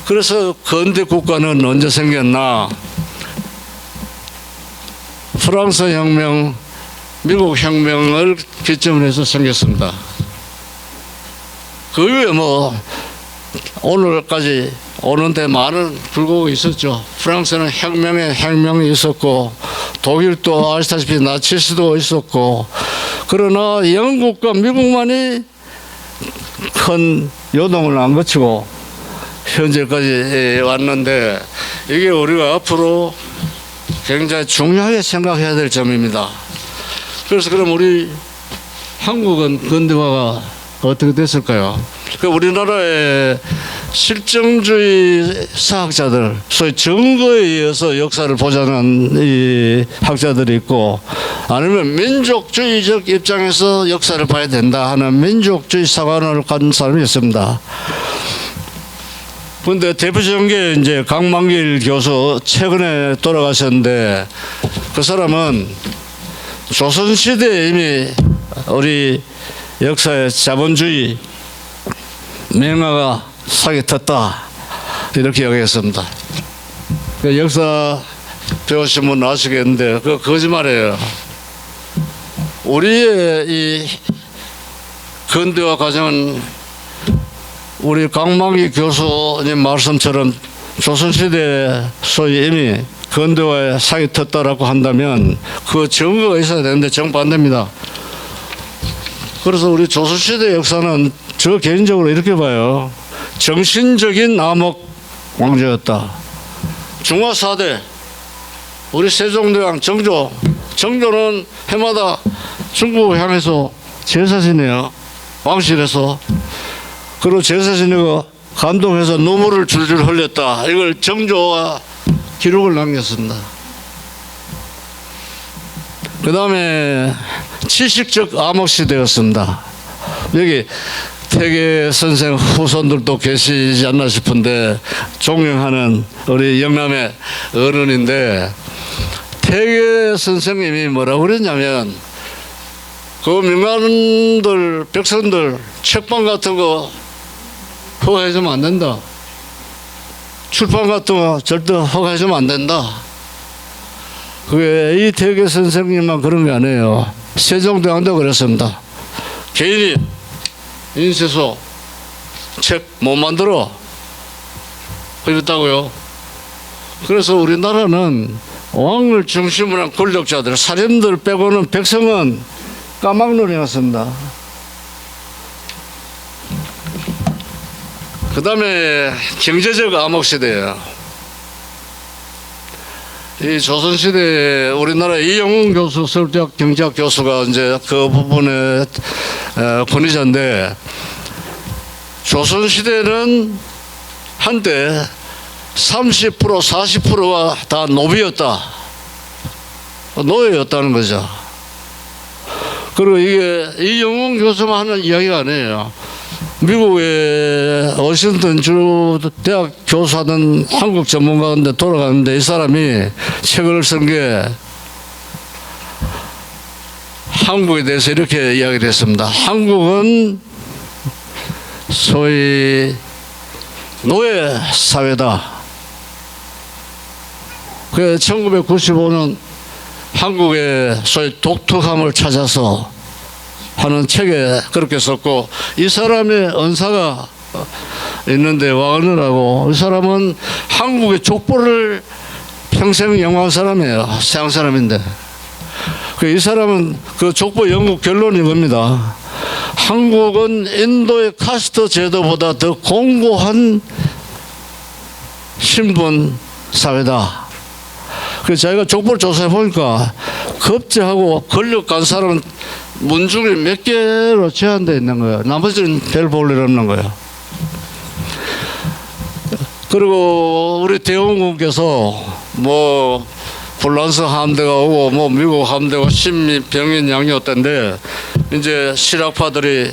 그래서 근대 국가는 언제 생겼나? 프랑스 혁명, 미국 혁명을 기점으로 해서 생겼습니다. 그 위에 뭐 오늘까지 오는데 많은 굴곡이 있었죠. 프랑스는 혁명에 혁명이 있었고 독일도 아시다시피 나치스도 있었고, 그러나 영국과 미국만이 큰 요동을 안 거치고 현재까지 왔는데 이게 우리가 앞으로 굉장히 중요하게 생각해야 될 점입니다. 그래서 그럼 우리 한국은 근대화가 어떻게 됐을까요? 우리나라의 실정주의 사학자들, 소위 증거에 의해서 역사를 보자는 이 학자들이 있고, 아니면 민족주의적 입장에서 역사를 봐야 된다 하는 민족주의 사관을 가진 사람이 있습니다. 그런데 대표적인 게 이제 강만길 교수, 최근에 돌아가셨는데, 그 사람은 조선시대에 이미 우리 역사의 자본주의 맹아가 사기 텄다 이렇게 이야기했습니다. 그 역사 배우신 분 아시겠는데 그 거짓말이에요. 우리의 이 근대화 과정은 우리 강만기 교수님 말씀처럼 조선시대에 소위 이미 근대화에 사기 텄다라고 한다면 그 증거가 있어야 되는데 정반대입니다. 그래서 우리 조선시대 역사는 저 개인적으로 이렇게 봐요. 정신적인 암흑 왕조였다. 중화 4대 우리 세종대왕 정조는 해마다 중국을 향해서 제사 지내요. 왕실에서. 그리고 제사 지내고 감동해서 눈물을 줄줄 흘렸다. 이걸 정조가 기록을 남겼습니다. 그 다음에 치식적 암흑시대였습니다. 여기 태계 선생 후손들도 계시지 않나 싶은데 존경하는 우리 영남의 어른인데 태계 선생님이 뭐라고 그랬냐면 그 민간들 백성들 책방 같은 거 허가해주면 안 된다. 출판 같은 거 절대 허가해주면 안 된다. 그게 이 태계 선생님만 그런 게 아니에요. 세종대왕도 그랬습니다. 개인이 인쇄소 책 못 만들어 그랬다고요. 그래서 우리나라는 왕을 중심으로 한 권력자들 사람들 빼고는 백성은 까막눈이었습니다. 그 다음에 경제적 암흑시대예요. 이 조선시대에 우리나라 이영훈 교수, 서울대학 경제학 교수가 이제 그 부분에 권위자인데, 조선시대는 한때 30% 40%가 다 노비였다. 노예였다는 거죠. 그리고 이게 이영훈 교수만 하는 이야기가 아니에요. 미국의 워싱턴 주 대학 교수하던 한국 전문가인데 돌아갔는데 이 사람이 책을 쓴 게 한국에 대해서 이렇게 이야기를 했습니다. 한국은 소위 노예 사회다. 그 1995년 한국의 소위 독특함을 찾아서 하는 책에 그렇게 썼고, 이 사람의 언사가 있는데 와그너라고, 이 사람은 한국의 족보를 평생 연구한 사람이에요. 서양 사람인데 이 사람은 그 족보 연구 결론이 겁니다. 한국은 인도의 카스트 제도보다 더 공고한 신분 사회다. 그래서 자기가 족보를 조사해 보니까 겁제하고 권력 간 사람은 문중에 몇 개로 제한되어 있는 거예요. 나머지는 별 볼 일 없는 거예요. 그리고 우리 대원군께서 뭐 불란서 함대가 오고 뭐 미국 함대가 심리 병인 양이었던데, 이제 실학파들이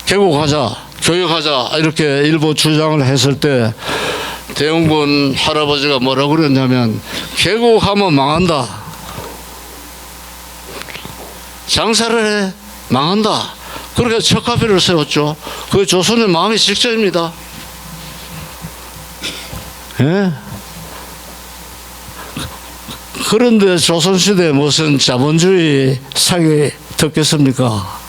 개국하자 교육하자 이렇게 일부 주장을 했을 때 대원군 할아버지가 뭐라고 그랬냐면, 개국하면 망한다, 장사를 해 망한다. 그렇게 척화비를 세웠죠. 그게 조선의 마음의 직전입니다. 예? 그런데 조선시대에 무슨 자본주의 사기 듣겠습니까?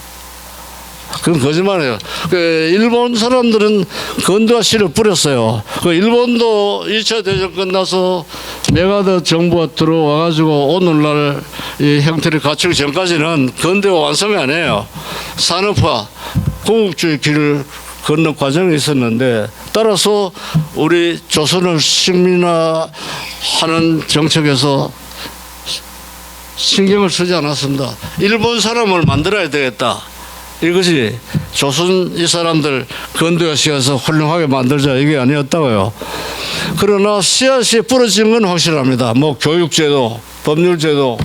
그건 거짓말이에요. 일본 사람들은 건드와 씨를 뿌렸어요. 일본도 2차 대전 끝나서 메가더 정부가 들어와가지고 오늘날 이 형태를 갖추기 전까지는 건대가 완성이 아니에요. 산업화, 공국주의 길을 건너 과정이 있었는데, 따라서 우리 조선을 식민화하는 정책에서 신경을 쓰지 않았습니다. 일본 사람을 만들어야 되겠다. 이것이 조선 이 사람들 건대화 시켜서 훌륭하게 만들자, 이게 아니었다고요. 그러나 씨앗이 부러진 건 확실합니다. 뭐 교육제도, 법률제도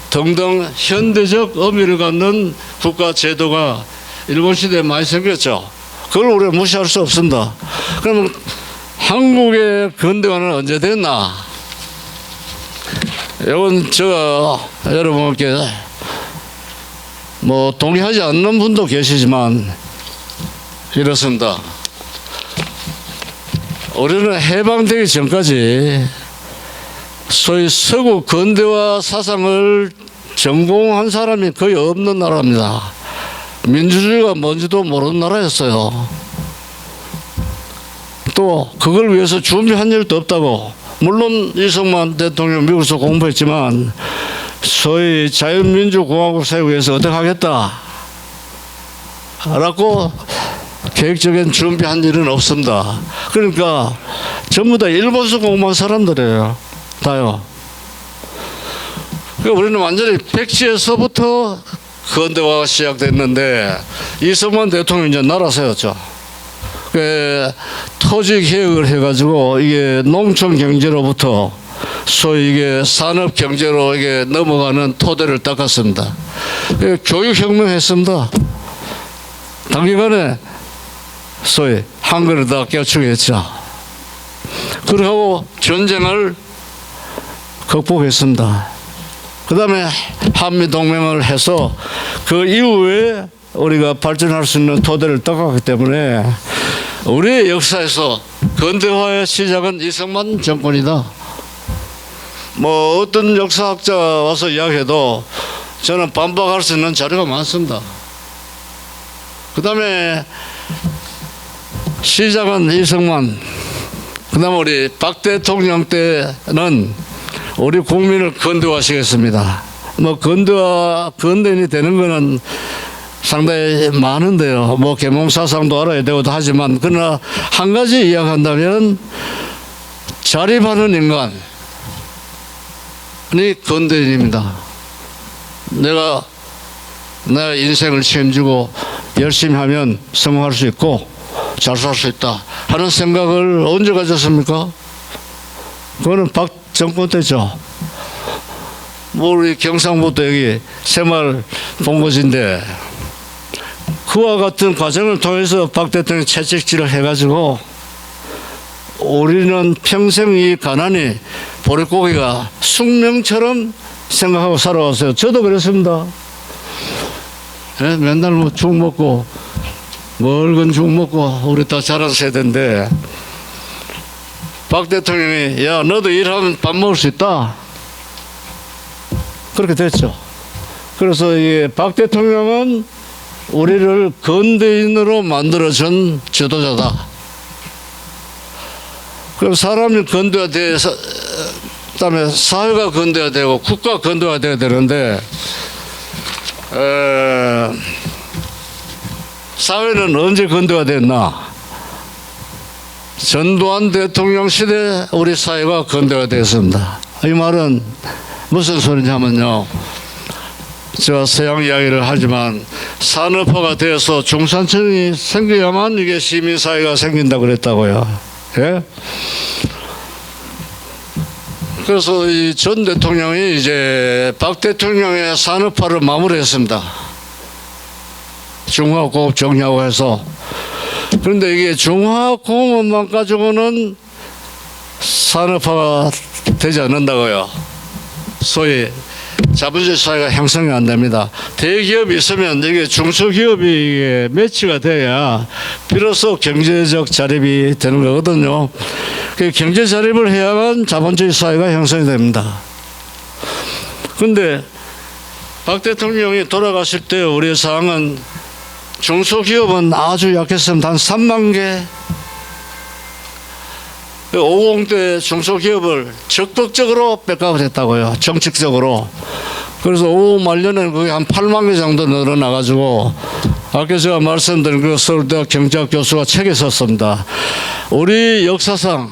등등 현대적 의미를 갖는 국가 제도가 일본 시대에 많이 생겼죠. 그걸 우리가 무시할 수 없습니다. 그러면 한국의 근대화는 언제 됐나? 이건 제가 여러분께 뭐 동의하지 않는 분도 계시지만 이렇습니다. 우리는 해방되기 전까지 소위 서구 근대화 사상을 전공한 사람이 거의 없는 나라입니다. 민주주의가 뭔지도 모르는 나라였어요. 또 그걸 위해서 준비한 일도 없다고. 물론 이승만 대통령 미국에서 공부했지만 소위 자유민주공화국 세우기 위해서 어떻게 하겠다 라고 계획적인 준비한 일은 없습니다. 그러니까 전부 다 일본서 공부한 사람들이에요. 다요. 그러니까 우리는 완전히 백지에서부터 근대화가 시작됐는데, 이승만 대통령이 이제 나라 세웠죠. 토지 개혁을 해가지고 이게 농촌 경제로부터 소위 이게 산업 경제로 이게 넘어가는 토대를 닦았습니다. 교육 혁명했습니다. 단기간에 소위 한글에다 껴주겠죠. 그러고 전쟁을 극복했습니다. 그 다음에 한미동맹을 해서 그 이후에 우리가 발전할 수 있는 토대를 닦았기 때문에 우리의 역사에서 근대화의 시작은 이승만 정권이다. 뭐 어떤 역사학자 와서 이야기해도 저는 반박할 수 있는 자료가 많습니다. 그 다음에 시작은 이승만, 그 다음에 우리 박 대통령 때는 우리 국민을 근대화시켰습니다. 뭐 근대인이 되는 거는 상당히 많은데요. 뭐 계몽사상도 알아야 되고 하지만 그러나 한 가지 이야기한다면 자립하는 인간이 근대인입니다. 내가 인생을 책임지고 열심히 하면 성공할 수 있고 잘 살 수 있다 하는 생각을 언제 가졌습니까? 그거는 박 정권 때죠. 뭐 우리 경상북도 여기 새마을 본거지인데 그와 같은 과정을 통해서 박 대통령이 채찍질을 해가지고 우리는 평생 이 가난이 보릿고기가 숙명처럼 생각하고 살아왔어요. 저도 그랬습니다. 예? 맨날 뭐 죽 먹고 멀건 죽 먹고 우리 다 자란 세대인데 박 대통령이 야 너도 일하면 밥 먹을 수 있다 그렇게 됐죠. 그래서 이 박 대통령은 우리를 근대인으로 만들어준 지도자다. 그럼 사람이 근대화돼서 그다음에 사회가 근대화되고 국가 근대화돼야 되는데 사회는 언제 근대화됐나? 전두환 대통령 시대 우리 사회가 근대화됐습니다. 이 말은 무슨 소리냐면요. 제가 서양 이야기를 하지만 산업화가 되어서 중산층이 생겨야만 이게 시민사회가 생긴다고 그랬다고요. 예? 그래서 이 전 대통령이 이제 박 대통령의 산업화를 마무리했습니다. 중화공업 정리하고 해서. 그런데 이게 중화공업만 가지고는 산업화가 되지 않는다고요. 소위 자본주의 사회가 형성이 안 됩니다. 대기업이 있으면 이게 중소기업이 이게 매치가 돼야 비로소 경제적 자립이 되는 거거든요. 경제 자립을 해야만 자본주의 사회가 형성이 됩니다. 그런데 박 대통령이 돌아가실 때 우리 상황은 중소기업은 아주 약했습니다. 한 3만 개. 50대 중소기업을 적극적으로 백업을 했다고요. 정책적으로. 그래서 50 말년에는 그게 한 8만 개 정도 늘어나가지고 아까 제가 말씀드린 그 서울대학 경제학 교수가 책에 썼습니다. 우리 역사상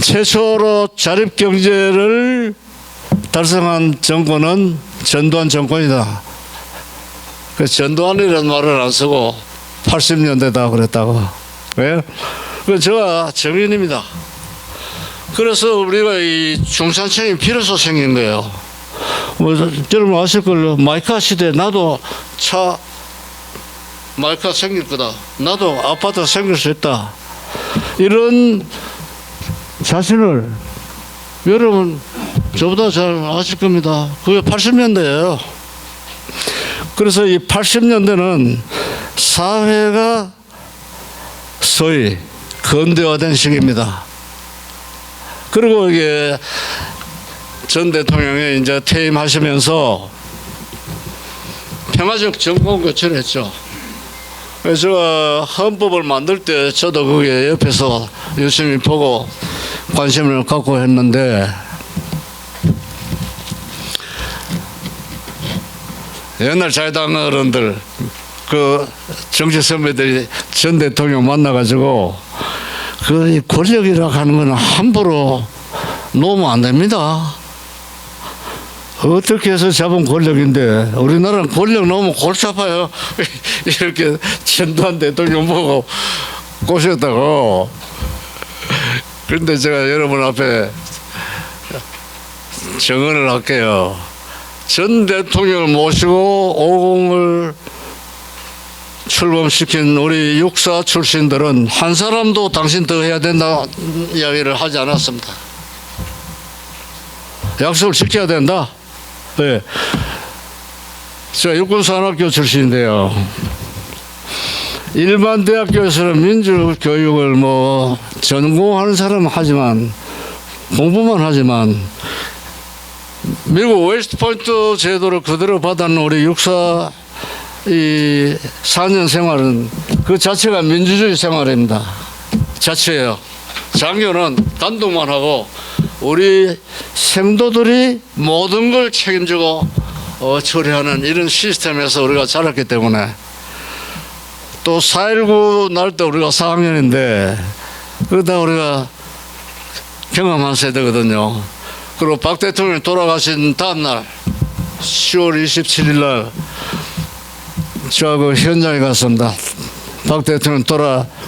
최초로 자립경제를 달성한 정권은 전두환 정권이다. 그 전두환이라는 말을 안 쓰고 80년대다 그랬다고. 왜? 그 제가 정인입니다. 그래서 우리가 이 중산층이 비로소 생긴 거예요. 뭐 여러분 아실 걸요. 마이카 시대 나도 차 마이카 생길 거다. 나도 아파트 생길 수 있다. 이런 자신을 여러분 저보다 잘 아실 겁니다. 그게 80년대예요. 그래서 이 80년대는 사회가 소위 근대화된 시기입니다. 그리고 이게 전 대통령이 이제 퇴임하시면서 평화적 정권 교체를 했죠. 그래서 제가 헌법을 만들 때 저도 그게 옆에서 열심히 보고 관심을 갖고 했는데 옛날 자유당 어른들 그 정치 선배들이 전 대통령 만나가지고 그 권력이라고 하는 건 함부로 놓으면 안 됩니다. 어떻게 해서 잡은 권력인데 우리나라는 권력 놓으면 골치 아파요. 이렇게 전두환 대통령 보고 꼬셨다고. 그런데 제가 여러분 앞에 증언을 할게요. 전 대통령을 모시고 50을 출범시킨 우리 육사 출신들은 한 사람도 당신 더 해야 된다 이야기를 하지 않았습니다. 약속을 지켜야 된다. 네. 제가 육군산학교 출신인데요. 일반 대학교에서는 민주교육을 뭐 전공하는 사람은 하지만 공부만 하지만 미국 웨스트포인트 제도를 그대로 받아는 우리 육사 이 4년 생활은 그 자체가 민주주의 생활입니다. 자체예요. 장교는 단독만 하고 우리 생도들이 모든 걸 책임지고 처리하는 이런 시스템에서 우리가 자랐기 때문에 또 4.19 날 때 우리가 4학년인데 그러다 우리가 경험한 세대거든요. 그리고 박 대통령이 돌아가신 다음날 10월 27일 날 제가 그 현장에 갔습니다. 박 대통령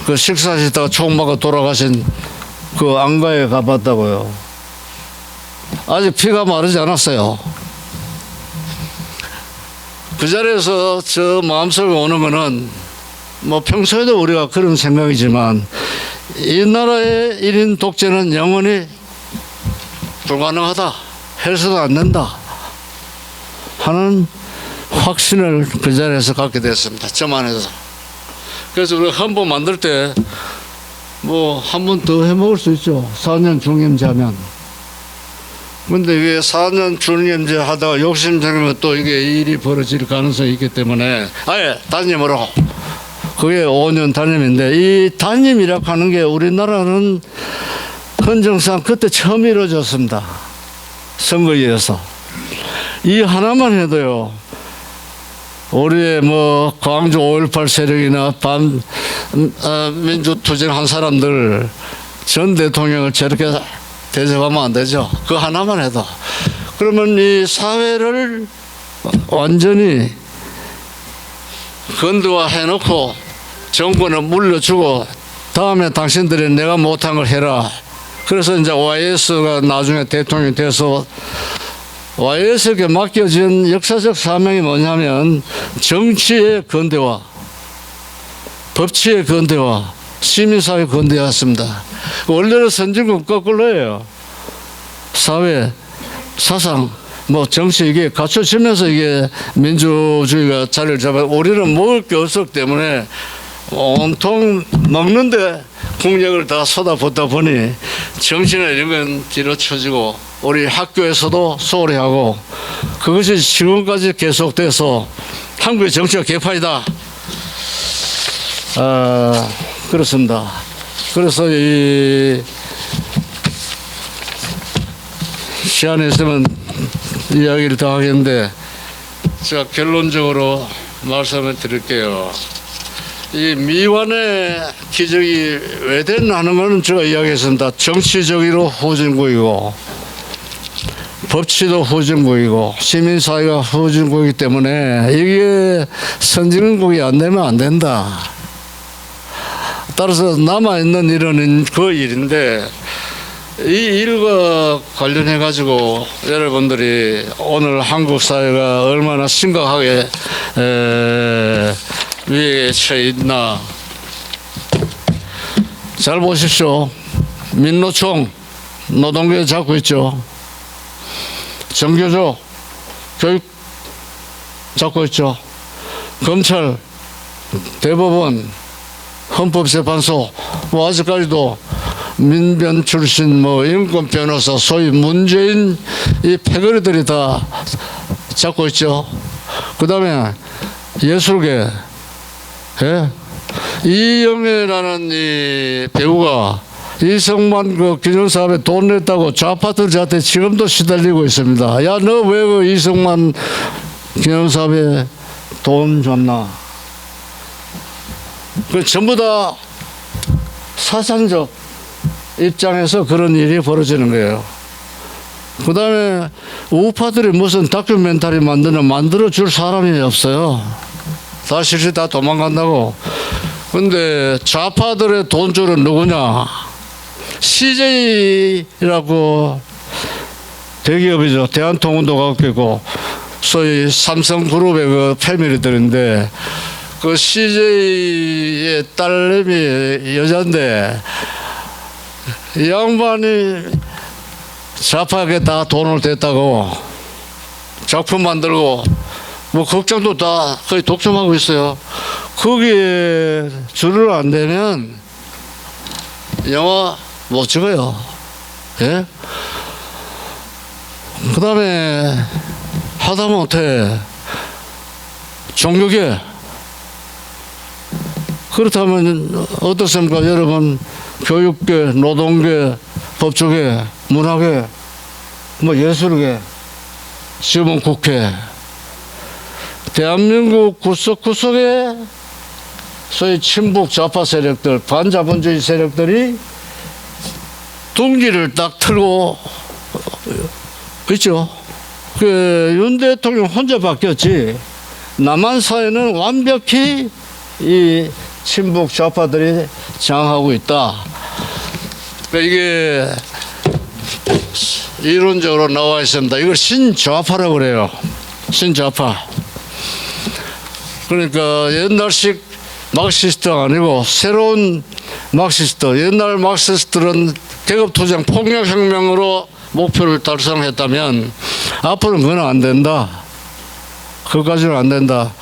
그 식사하시다가 총 맞고 돌아가신 그 안가에 가봤다고요. 아직 피가 마르지 않았어요. 그 자리에서 저 마음속에 오는 거는 뭐 평소에도 우리가 그런 생각이지만 이 나라의 1인 독재는 영원히 불가능하다, 해서도 안 된다 하는 확신을 그 자리에서 갖게 됐습니다. 저만 해서. 그래서 우리가 헌법 만들 때 뭐 한 번 더 해먹을 수 있죠. 4년 중임제 하면. 근데 이게 4년 중임제 하다가 욕심 생기면 또 이게 일이 벌어질 가능성이 있기 때문에 아예 단임으로. 그게 5년 단임인데 이 단임이라고 하는 게 우리나라는 헌정상 그때 처음 이루어졌습니다. 선거에 의해서. 이 하나만 해도요. 우리의 뭐 광주 5.18 세력이나 민주투쟁한 사람들 전 대통령을 저렇게 대접하면 안 되죠. 그 하나만 해도. 그러면 이 사회를 완전히 건드와 해놓고 정권을 물려주고 다음에 당신들이 내가 못한 걸 해라. 그래서 이제 YS가 나중에 대통령이 돼서 YS에게 맡겨진 역사적 사명이 뭐냐면 정치의 건대화, 법치의 건대화, 시민사회 건대화였습니다. 원래는 선진국 거꾸로예요. 사회, 사상, 뭐 정치 이게 갖춰지면서 이게 민주주의가 자리를 잡아. 우리는 먹을 게 없었기 때문에 온통 먹는데 국력을 다 쏟아붓다 보니 정신에 이런 건 뒤로쳐지고 우리 학교에서도 소홀히 하고 그것이 지금까지 계속돼서 한국의 정치가 개판이다. 그렇습니다. 그래서 이 시간이 있으면 이야기를 더 하겠는데 제가 결론적으로 말씀을 드릴게요. 이 미완의 기적이 왜 됐나 하는 것은 제가 이야기했습니다. 정치적으로 후진국이고 법치도 후진국이고 시민사회가 후진국이기 때문에 이게 선진국이 안 되면 안 된다. 따라서 남아있는 일은 그 일인데 이 일과 관련해 가지고 여러분들이 오늘 한국 사회가 얼마나 심각하게 위에 처해 있나 잘 보십시오. 민노총 노동계 잡고 있죠. 정교조 교육 잡고 있죠. 검찰, 대법원, 헌법재판소 뭐 아직까지도 민변 출신 뭐 인권 변호사 소위 문재인 이 패거리들이 다 잡고 있죠. 그 다음에 예술계 이영애라는 이 배우가 이성만 그 기념사업에 돈 냈다고 좌파들한테 지금도 시달리고 있습니다. 야, 너 왜 그 이성만 기념사업에 돈 줬나? 그 전부 다 사상적 입장에서 그런 일이 벌어지는 거예요. 그 다음에 우파들이 무슨 다큐멘터리 만들어 줄 사람이 없어요. 다 실시 다 도망간다고. 근데 좌파들의 돈줄은 누구냐? CJ라고 대기업이죠. 대한통운도 갖고 있고 소위 삼성그룹의 그 패밀리들인데 그 CJ의 딸내미 여잔데 이 양반이 좌파에게 다 돈을 댔다고 작품 만들고 뭐 극장도 다 거의 독점하고 있어요. 거기에 줄을 안 대면 영화 못 찍어요. 예? 그 다음에 하다못해 종교계 그렇다면 어떻습니까 여러분? 교육계, 노동계, 법조계, 문화계, 뭐 예술계, 지금은 국회, 대한민국 구석구석에 소위 친북 좌파 세력들, 반자본주의 세력들이 둥기를 딱 틀고 있죠. 윤 대통령 혼자 바뀌었지 남한 사회는 완벽히 이 친북 좌파들이 장악하고 있다. 이게 이론적으로 나와 있습니다. 이걸 신좌파라고 그래요. 신좌파. 그러니까 옛날식 막시스트가 아니고 새로운 막시스트. 옛날 막시스트들은 계급투쟁 폭력혁명으로 목표를 달성했다면 앞으로는 그건 안 된다. 그것까지는 안 된다.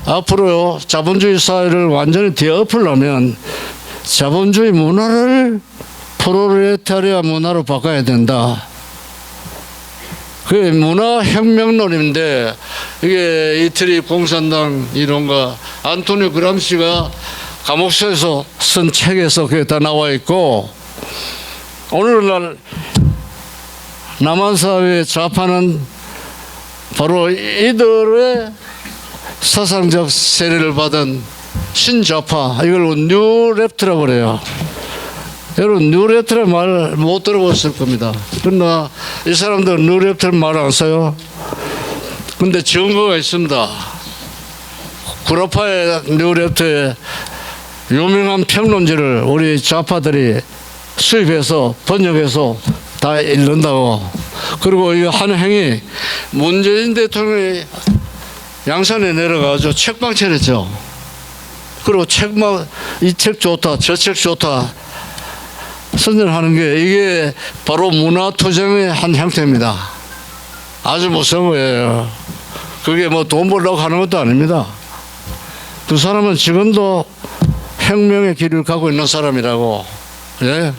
앞으로 자본주의 사회를 완전히 뒤엎으려면 자본주의 문화를 프롤레타리아 문화로 바꿔야 된다. 그게 문화혁명론인데 이게 이태리 공산당 이론가 안토니오 그람시가 감옥서에서 쓴 책에서 그게 다 나와 있고 오늘날 남한 사회의 좌파는 바로 이들의 사상적 세례를 받은 신좌파 이걸 뉴랩트라고 그래요. 여러분 뉴랩트란 말 못 들어봤을 겁니다. 그러나 이 사람들은 뉴랩트 말 안 써요. 근데 증거가 있습니다. 구라파의 뉴랩트의 유명한 평론지를 우리 좌파들이 수입해서 번역해서 다 읽는다고. 그리고 이 한 행이 문재인 대통령이 양산에 내려가서 책방 차렸죠. 그리고 책방 이 책 좋다 저 책 좋다 선전하는 게 이게 바로 문화투쟁의 한 형태입니다. 아주 무서운 거예요. 그게 뭐 돈 벌려고 하는 것도 아닙니다. 두 사람은 지금도 혁명의 길을 가고 있는 사람이라고. 예?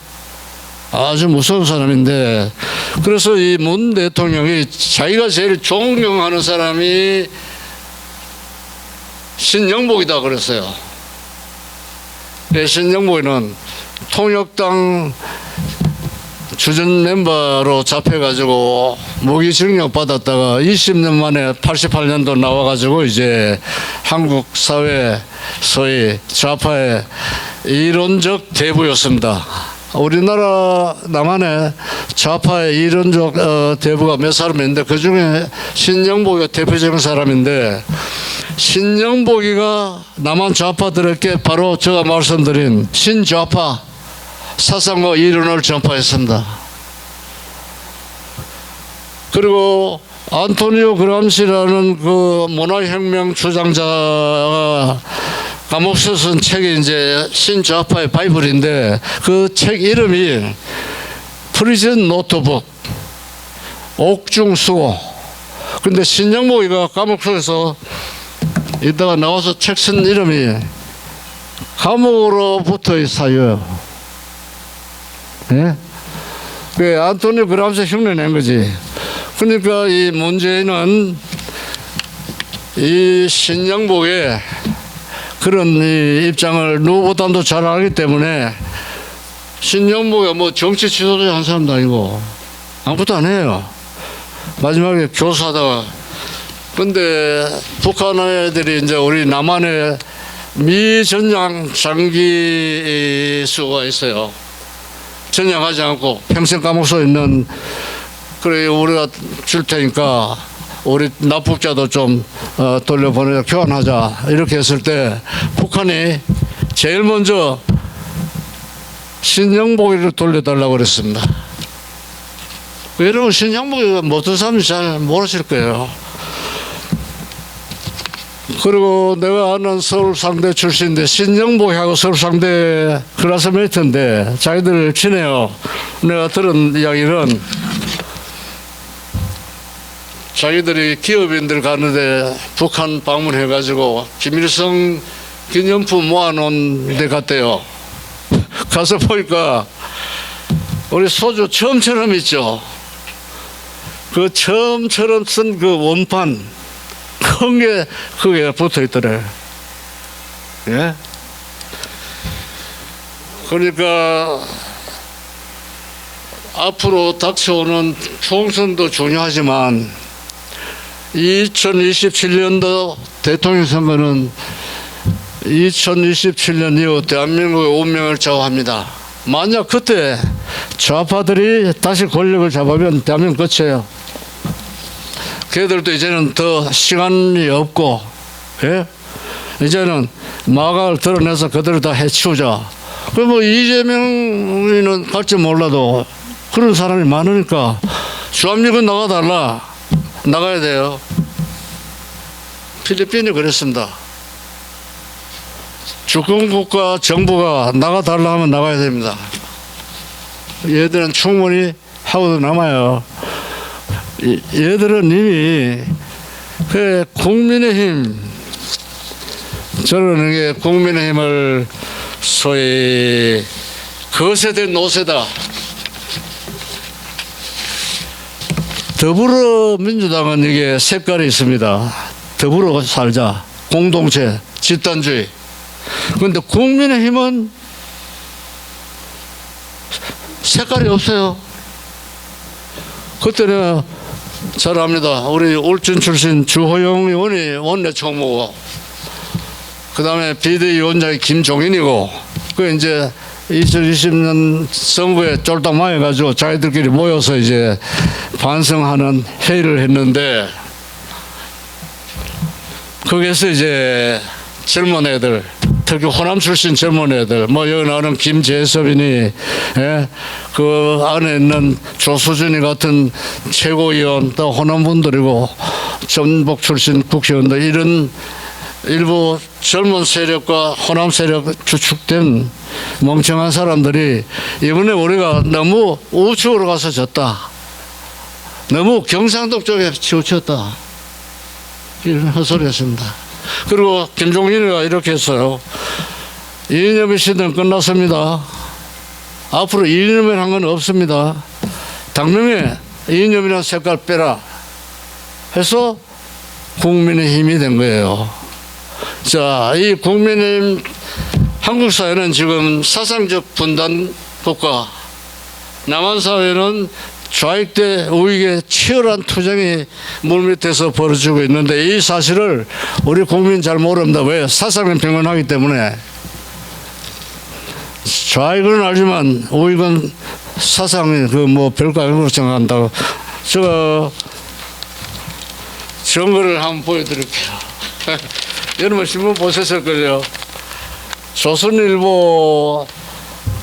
아주 무서운 사람인데 그래서 이 문 대통령이 자기가 제일 존경하는 사람이 신영복이다 그랬어요. 신영복이는 통역당 주전 멤버로 잡혀가지고 무기징역 받았다가 20년 만에 88년도 나와가지고 이제 한국 사회 소위 좌파의 이론적 대부였습니다. 우리나라 남한에 좌파의 이론적 대부가 몇 사람 있는데 그 중에 신영복이가 대표적인 사람인데 신영복이가 남한 좌파들에게 바로 제가 말씀드린 신좌파 사상과 이론을 전파했습니다. 그리고 안토니오 그람시라는 그 문화혁명 주장자가 감옥서 쓴 책이 이제 신좌파의 바이블인데 그 책 이름이 프리즌 노트북 옥중수고. 근데 신영복이가 감옥서에서 이따가 나와서 책 쓴 이름이 감옥으로부터의 사유예요. 예? 그 안토니오 그람시 흉내낸 거지. 그러니까 이 문제는 이 신영복의 그런 이 입장을 누구보다도 잘 알기 때문에 신영복이 뭐 정치 지도자 한 사람도 아니고 아무것도 안 해요. 마지막에 교사다가. 근데 북한 애들이 이제 우리 남한에 미전향 장기수가 있어요. 전향하지 않고 평생 감옥소에 있는. 그래 우리가 줄 테니까 우리 납북자도 좀 돌려보내자 교환하자 이렇게 했을 때 북한이 제일 먼저 신영복이를 돌려달라고 그랬습니다. 여러분 신영복이가 모든 사람이 잘 모르실 거예요. 그리고 내가 아는 서울상대 출신인데 신영복하고 서울상대 클래스메이트인데 자기들 친해요. 내가 들은 이야기는 자기들이 기업인들 가는데 북한 방문해가지고 김일성 기념품 모아놓은 데 갔대요. 가서 보니까 우리 소주 처음처럼 있죠. 그 처음처럼 쓴 그 원판 큰 게 그게 붙어 있더래. 예? 그러니까 앞으로 닥쳐오는 총선도 중요하지만 2027년도 대통령 선거는 2027년 이후 대한민국의 운명을 좌우합니다. 만약 그때 좌파들이 다시 권력을 잡으면 대한민국 끝이에요. 걔들도 이제는 더 시간이 없고, 예? 이제는 마각을 드러내서 그들을 다 해치우자. 그럼 뭐 이재명이는 갈지 몰라도 그런 사람이 많으니까 주합력은 나가달라. 나가야 돼요. 필리핀이 그랬습니다. 주권국가 정부가 나가달라 하면 나가야 됩니다. 얘들은 충분히 하고도 남아요. 얘들은 이미 그 국민의힘 저는 이게 국민의힘을 소위 거세된 노세다. 더불어민주당은 이게 색깔이 있습니다. 더불어 살자, 공동체, 집단주의. 그런데 국민의힘은 색깔이 없어요. 그때는 잘 압니다. 우리 울진 출신 주호영 의원이 원내 총무고, 그 다음에 비대위원장이 김종인이고, 그 이제 2020년 선거에 쫄딱 망해가지고 자기들끼리 모여서 이제 반성하는 회의를 했는데, 거기에서 이제 젊은 애들, 특히 호남 출신 젊은 애들, 뭐 여기 나오는 김재섭이니, 예? 그 안에 있는 조수진이 같은 최고위원, 또 호남 분들이고 전북 출신 국회의원들, 이런 일부 젊은 세력과 호남 세력 주축된 멍청한 사람들이 이번에 우리가 너무 우측으로 가서 졌다, 너무 경상도 쪽에 치우쳤다, 이런 헛소리였습니다. 그리고 김종인이가 이렇게 했어요. 이념의 시대는 끝났습니다. 앞으로 이념이라는 건 없습니다. 당명에 이념이라는 색깔 빼라 해서 국민의힘이 된 거예요. 자, 이 국민의힘, 한국 사회는 지금 사상적 분단 국가, 남한 사회는 좌익대 우익의 치열한 투쟁이 물밑에서 벌어지고 있는데, 이 사실을 우리 국민 잘 모릅니다. 왜? 사상은 평온하기 때문에. 좌익은 알지만 우익은 사상이 그 뭐 별거 아니고 생각한다고. 저 증거를 한번 보여드릴게요. 여러분 신문 보셨을걸요. 조선일보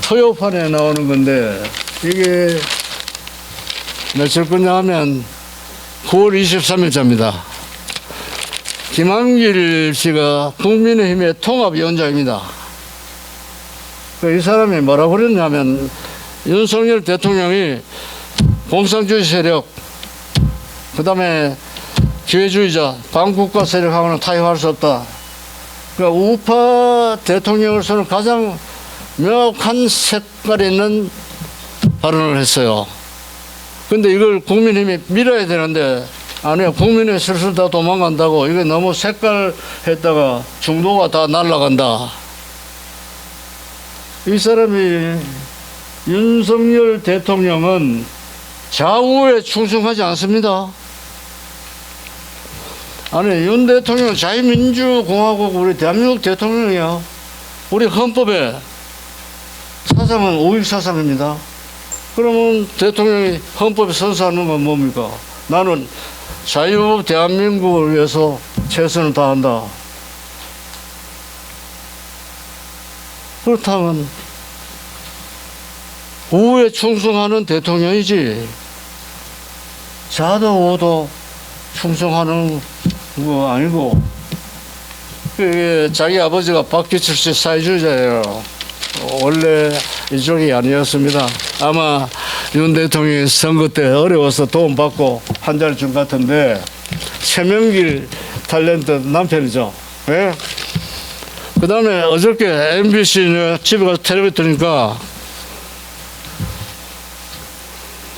토요판에 나오는 건데, 이게 며칠 거냐 하면 9월 23일자입니다. 김한길 씨가 국민의힘의 통합위원장입니다. 이 사람이 뭐라고 그랬냐면, 윤석열 대통령이 공산주의 세력, 그 다음에 기회주의자, 반국가 세력하고는 타협할 수 없다. 그러니까 우파 대통령으로서는 가장 명확한 색깔이 있는 발언을 했어요. 근데 이걸 국민의힘이 밀어야 되는데, 아니요, 국민의 슬슬 다 도망간다고, 이게 너무 색깔 했다가 중도가 다 날아간다. 이 사람이, 윤석열 대통령은 좌우에 충성하지 않습니다. 아니, 윤 대통령은 자유민주공화국 우리 대한민국 대통령이야. 우리 헌법에 사상은 우익 사상입니다. 그러면 대통령이 헌법에 선서하는 건 뭡니까? 나는 자유 대한민국을 위해서 최선을 다한다. 그렇다면 우에 충성하는 대통령이지, 좌도 우도 충성하는 거 아니고, 그 자기 아버지가 박기철 씨 사회주의자예요. 원래 이쪽이 아니었습니다. 아마 윤 대통령이 선거 때 어려워서 도움받고 한 자리 준 것 같은데 최명길 탤런트 남편이죠. 예? 그 다음에 어저께 MBC 집에 가서 텔레비전 들으니까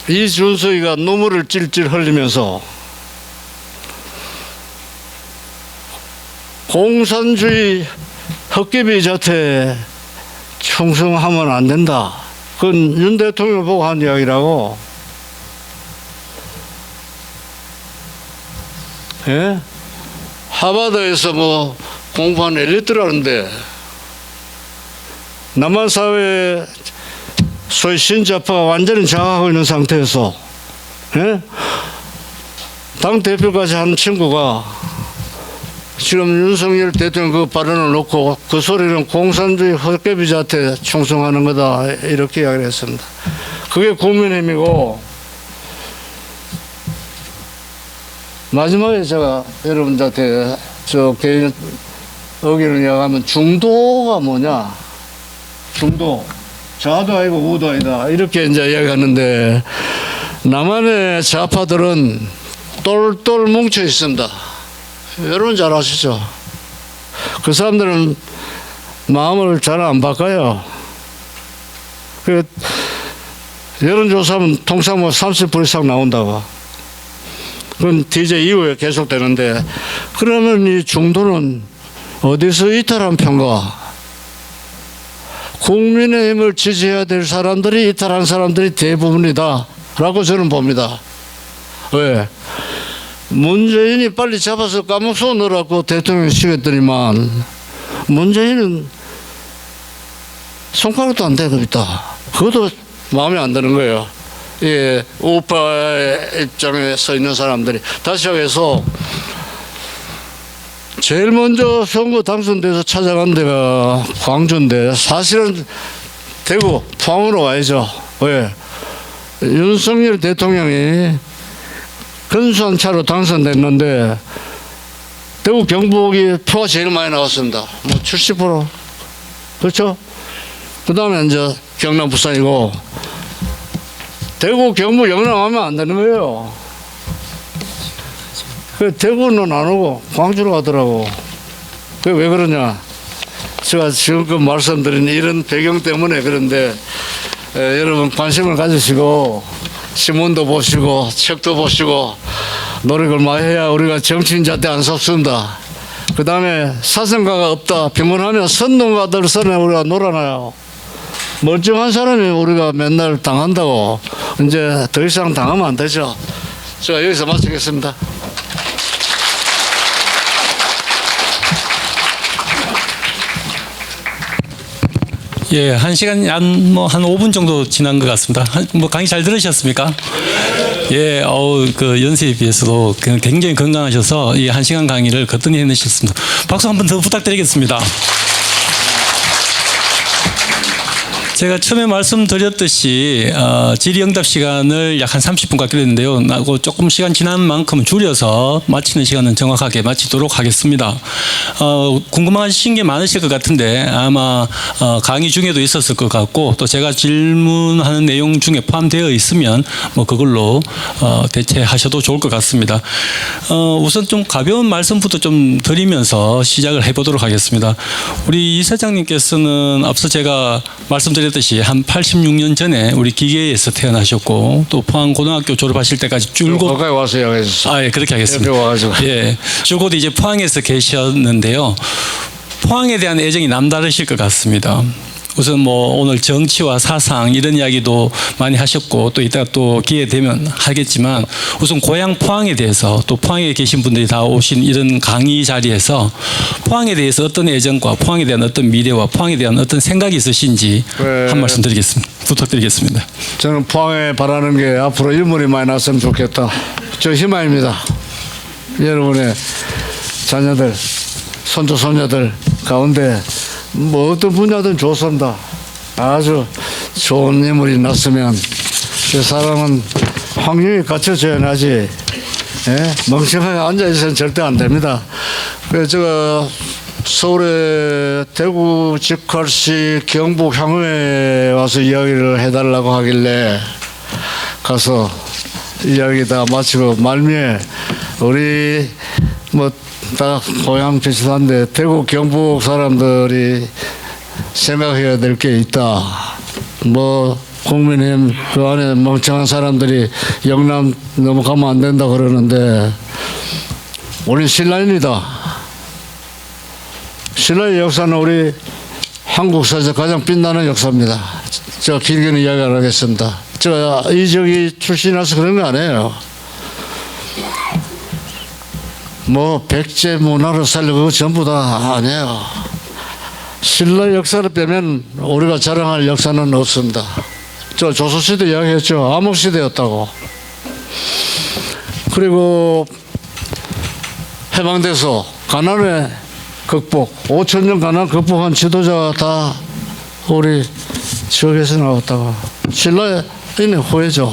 이준석이가 눈물을 찔찔 흘리면서 공산주의 헛개비 자태 충성하면 안 된다. 그건 윤 대통령 보고 한 이야기라고. 예? 하버드에서 뭐 공부한 엘리트라는데 남한 사회 소위 신자파가 완전히 장악하고 있는 상태에서 예? 당 대표까지 하는 친구가 지금 윤석열 대통령 그 발언을 놓고 그 소리는 공산주의 헛개비 자태 충성하는 거다 이렇게 이야기를 했습니다. 그게 국민의힘이고 마지막에 제가 여러분들한테 저 개인 의견을 이야기하면 중도가 뭐냐? 중도. 좌도 아니고 우도 아니다. 이렇게 이제 이야기하는데 남한의 좌파들은 똘똘 뭉쳐 있습니다. 여러분 잘 아시죠? 그 사람들은 마음을 잘 안 바꿔요. 그 여론조사하면 통상 뭐 30% 이상 나온다고. 그건 DJ 이후에 계속되는데 그러면 이 중도는 어디서 이탈한 편가? 국민의힘을 지지해야 될 사람들이 이탈한 사람들이 대부분이다 라고 저는 봅니다. 왜? 문재인이 빨리 잡아서 감옥소 넣으라고 대통령이 시켰더니만 문재인은 손가락도 안 대고 있다. 그것도 마음에 안 드는 거예요. 예, 우파의 입장에 서 있는 사람들이. 다시 해서 제일 먼저 선거 당선돼서 찾아간 데가 광주인데 사실은 대구, 포항으로 와야죠. 왜? 윤석열 대통령이 근소한 차로 당선됐는데 대구 경북이 표가 제일 많이 나왔습니다. 뭐 70%. 그렇죠? 그 다음에 이제 경남, 부산이고 대구, 경북, 영남 하면 안 되는 거예요. 그 대구는 안 오고 광주로 가더라고. 그게 왜 그러냐? 제가 지금껏 말씀드린 이런 배경 때문에 그런데 여러분 관심을 가지시고 신문도 보시고 책도 보시고 노력을 많이 해야 우리가 정치인 자태 안 섭습니다. 그 다음에 사생가가 없다 비문하면 선동가들 선에 우리가 놀아나요. 멀쩡한 사람이 우리가 맨날 당한다고 이제 더 이상 당하면 안 되죠. 제가 여기서 마치겠습니다. 예, 1시간 한 5분 정도 지난 것 같습니다. 뭐 강의 잘 들으셨습니까? 예, 그 연세에 비해서도 굉장히 건강하셔서 이 1시간 강의를 거뜬히 해내셨습니다. 박수 한 번 더 부탁드리겠습니다. 제가 처음에 말씀드렸듯이 질의응답 시간을 약 한 30분 갖기로 했는데요. 나고 조금 시간 지난 만큼 줄여서 마치는 시간은 정확하게 마치도록 하겠습니다. 궁금하신 게 많으실 것 같은데 아마 강의 중에도 있었을 것 같고 또 제가 질문하는 내용 중에 포함되어 있으면 뭐 그걸로 대체하셔도 좋을 것 같습니다. 우선 좀 가벼운 말씀부터 좀 드리면서 시작을 해보도록 하겠습니다. 우리 이사장님께서는 앞서 제가 말씀드렸 듯이 한 86년 전에 우리 기계에서 태어나셨고 또 포항 고등학교 졸업하실 때까지 줄곧 가까이 와서 이야기해주세요. 예, 그렇게 하겠습니다. 와가지고. 예, 줄곧 이제 포항에서 계셨는데요. 포항에 대한 애정이 남다르실 것 같습니다. 우선 뭐 오늘 정치와 사상 이런 이야기도 많이 하셨고 또 이따가 또 기회 되면 하겠지만 우선 고향 포항에 대해서 또 포항에 계신 분들이 다 오신 이런 강의 자리에서 포항에 대해서 어떤 애정과 포항에 대한 어떤 미래와 포항에 대한 어떤 생각이 있으신지 한 말씀 드리겠습니다. 부탁드리겠습니다. 저는 포항에 바라는 게 앞으로 인물이 많이 났으면 좋겠다. 저 희망입니다. 여러분의 자녀들, 손주, 손녀들 가운데 뭐 어떤 분야든 좋습니다. 아주 좋은 인물이 났으면 그 사람은 환경이 갖춰져야 하지 멍청하게 앉아있어서는 절대 안 됩니다. 그래서 제가 서울에 대구 직할시 경북 향후에 와서 이야기를 해달라고 하길래 가서 이야기 다 마치고 말미에 우리 뭐 다 고향 비슷한데 대구 경북 사람들이 생각해야 될 게 있다. 뭐 국민의힘 그 안에 멍청한 사람들이 영남 넘어가면 안 된다 그러는데 우리 신라입니다. 신라의 역사는 우리 한국사에서 가장 빛나는 역사입니다. 제가 길게는 이야기 안 하겠습니다. 제가 이적이 출신이라서 그런 거 아니에요. 뭐 백제 문화를 살리고 그거 전부 다 아니에요. 신라 역사를 빼면 우리가 자랑할 역사는 없습니다. 저 조선시대 이야기했죠. 암흑시대였다고. 그리고 해방돼서 가난의 극복, 5천년 가난 극복한 지도자가 다 우리 지역에서 나왔다가 신라인의 후예죠.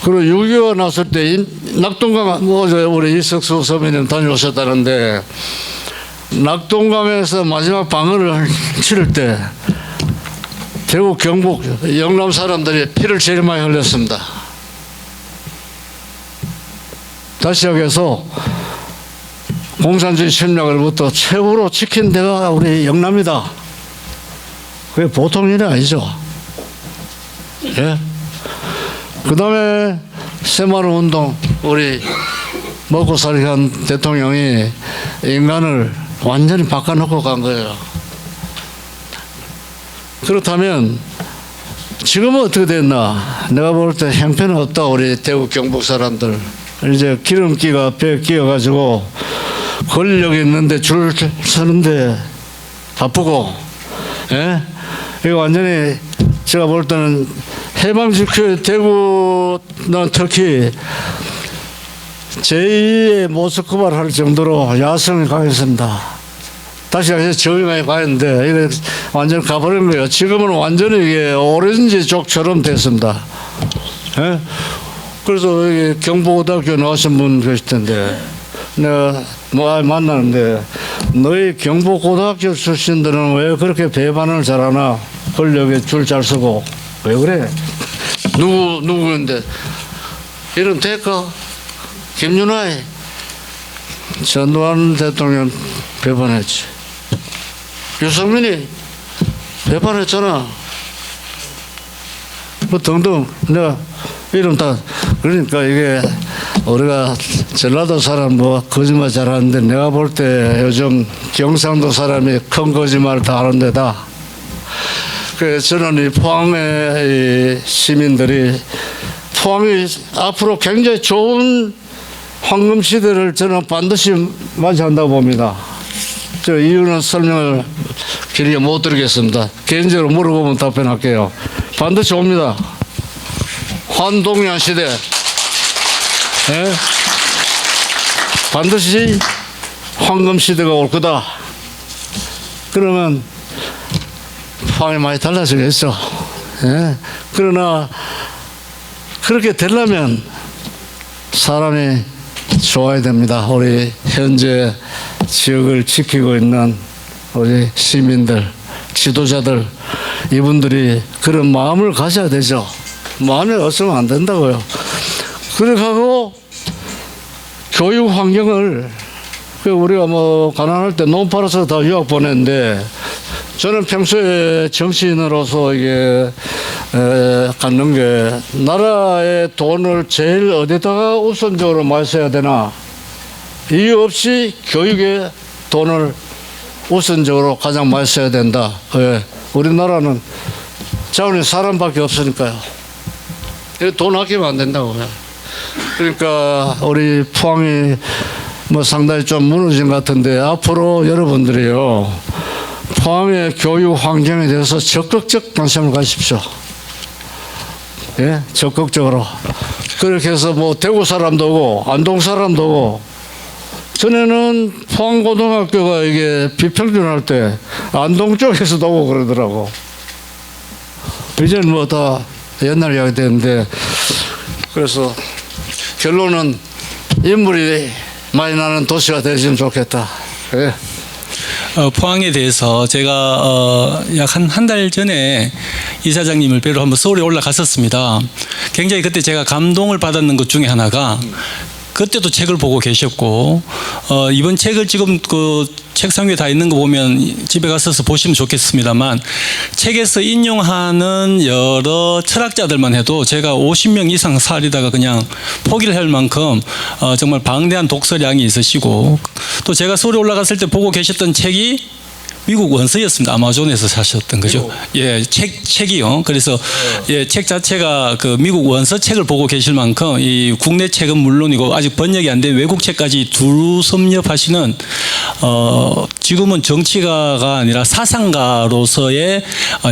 그리고 6.25가 났을 때 낙동강, 우리 이석수 선배님 다녀오셨다는데 낙동강에서 마지막 방어를 치를 때 대구 경북 영남 사람들이 피를 제일 많이 흘렸습니다. 다시 여기서 공산주의 침략을부터 최후로 지킨 데가 우리 영남이다. 그게 보통 일이 아니죠. 예? 그 다음에 새마을 운동, 우리 먹고살기 한 대통령이 인간을 완전히 바꿔놓고 간 거예요. 그렇다면 지금은 어떻게 됐나? 내가 볼 때 형편은 없다. 우리 대구 경북 사람들 이제 기름기가 배에 끼어가지고 권력이 있는데 줄 서는데 바쁘고, 예? 이거 완전히 제가 볼 때는 해방 직후에 대구는 특히 제2의 모스크바를 할 정도로 야성이 강했습니다. 다시 해서 저희가 가는데 이게 완전 가버린 거예요. 지금은 완전히 이게 오렌지 쪽처럼 됐습니다. 예? 그래서 여기 경북고등학교 나오신 분 계실 텐데 내가 뭐 만나는데 너희 경북고등학교 출신들은 왜 그렇게 배반을 잘하나? 권력에 줄 잘 서고 왜 그래? 누구인데? 이름 대가 김윤아의 전두환 대통령 배반했지. 유승민이 배반했잖아. 뭐 등등 내가 이름 다 그러니까 이게 우리가 전라도 사람 뭐 거짓말 잘하는데 내가 볼 때 요즘 경상도 사람이 큰 거짓말 다 하는 데다. 그래서 저는 이 포항의 이 시민들이 포항이 앞으로 굉장히 좋은 황금 시대를 저는 반드시 맞이한다고 봅니다. 저 이유는 설명을 길게 못 드리겠습니다. 개인적으로 물어보면 답변할게요. 반드시 옵니다. 환동양 시대. 예? 반드시 황금 시대가 올 거다. 그러면 포항이 많이 달라지겠죠. 예? 그러나 그렇게 되려면 사람이 좋아야 됩니다. 우리 현재 지역을 지키고 있는 우리 시민들, 지도자들, 이분들이 그런 마음을 가져야 되죠. 마음이 없으면 안 된다고요. 그렇게 하고 교육 환경을 우리가 뭐 가난할 때 논 팔아서 다 유학 보냈는데 저는 평소에 정치인으로서 이게 갖는 게 나라의 돈을 제일 어디다가 우선적으로 많이 써야 되나? 이유 없이 교육에 돈을 우선적으로 가장 많이 써야 된다. 왜? 우리나라는 자원이 사람밖에 없으니까요. 돈 아끼면 안 된다고요. 그러니까 우리 포항이 뭐 상당히 좀 무너진 것 같은데 앞으로 여러분들이요 포항의 교육 환경에 대해서 적극적 관심을 가십시오. 예, 적극적으로. 그렇게 해서 뭐 대구 사람도 오고 안동 사람도 오고 전에는 포항고등학교가 이게 비평준할 때 안동 쪽에서도 오고 그러더라고. 이제는 뭐 다 옛날 이야기 되는데 그래서 결론은 인물이 많이 나는 도시가 되시면 좋겠다. 예. 포항에 대해서 제가 약 한 달 전에 이사장님을 뵈러 한번 서울에 올라갔었습니다. 굉장히 그때 제가 감동을 받았는 것 중에 하나가 그때도 책을 보고 계셨고 이번 책을 지금 그 책상 위에 다 있는 거 보면 집에 가서 보시면 좋겠습니다만 책에서 인용하는 여러 철학자들만 해도 제가 50명 이상 살리다가 그냥 포기를 할 만큼 정말 방대한 독서량이 있으시고 또 제가 서울에 올라갔을 때 보고 계셨던 책이 미국 원서였습니다. 아마존에서 사셨던 거죠. 예, 책이요. 그래서 예, 책 자체가 그 미국 원서 책을 보고 계실 만큼 이 국내 책은 물론이고 아직 번역이 안 된 외국 책까지 두루 섭렵하시는 지금은 정치가가 아니라 사상가로서의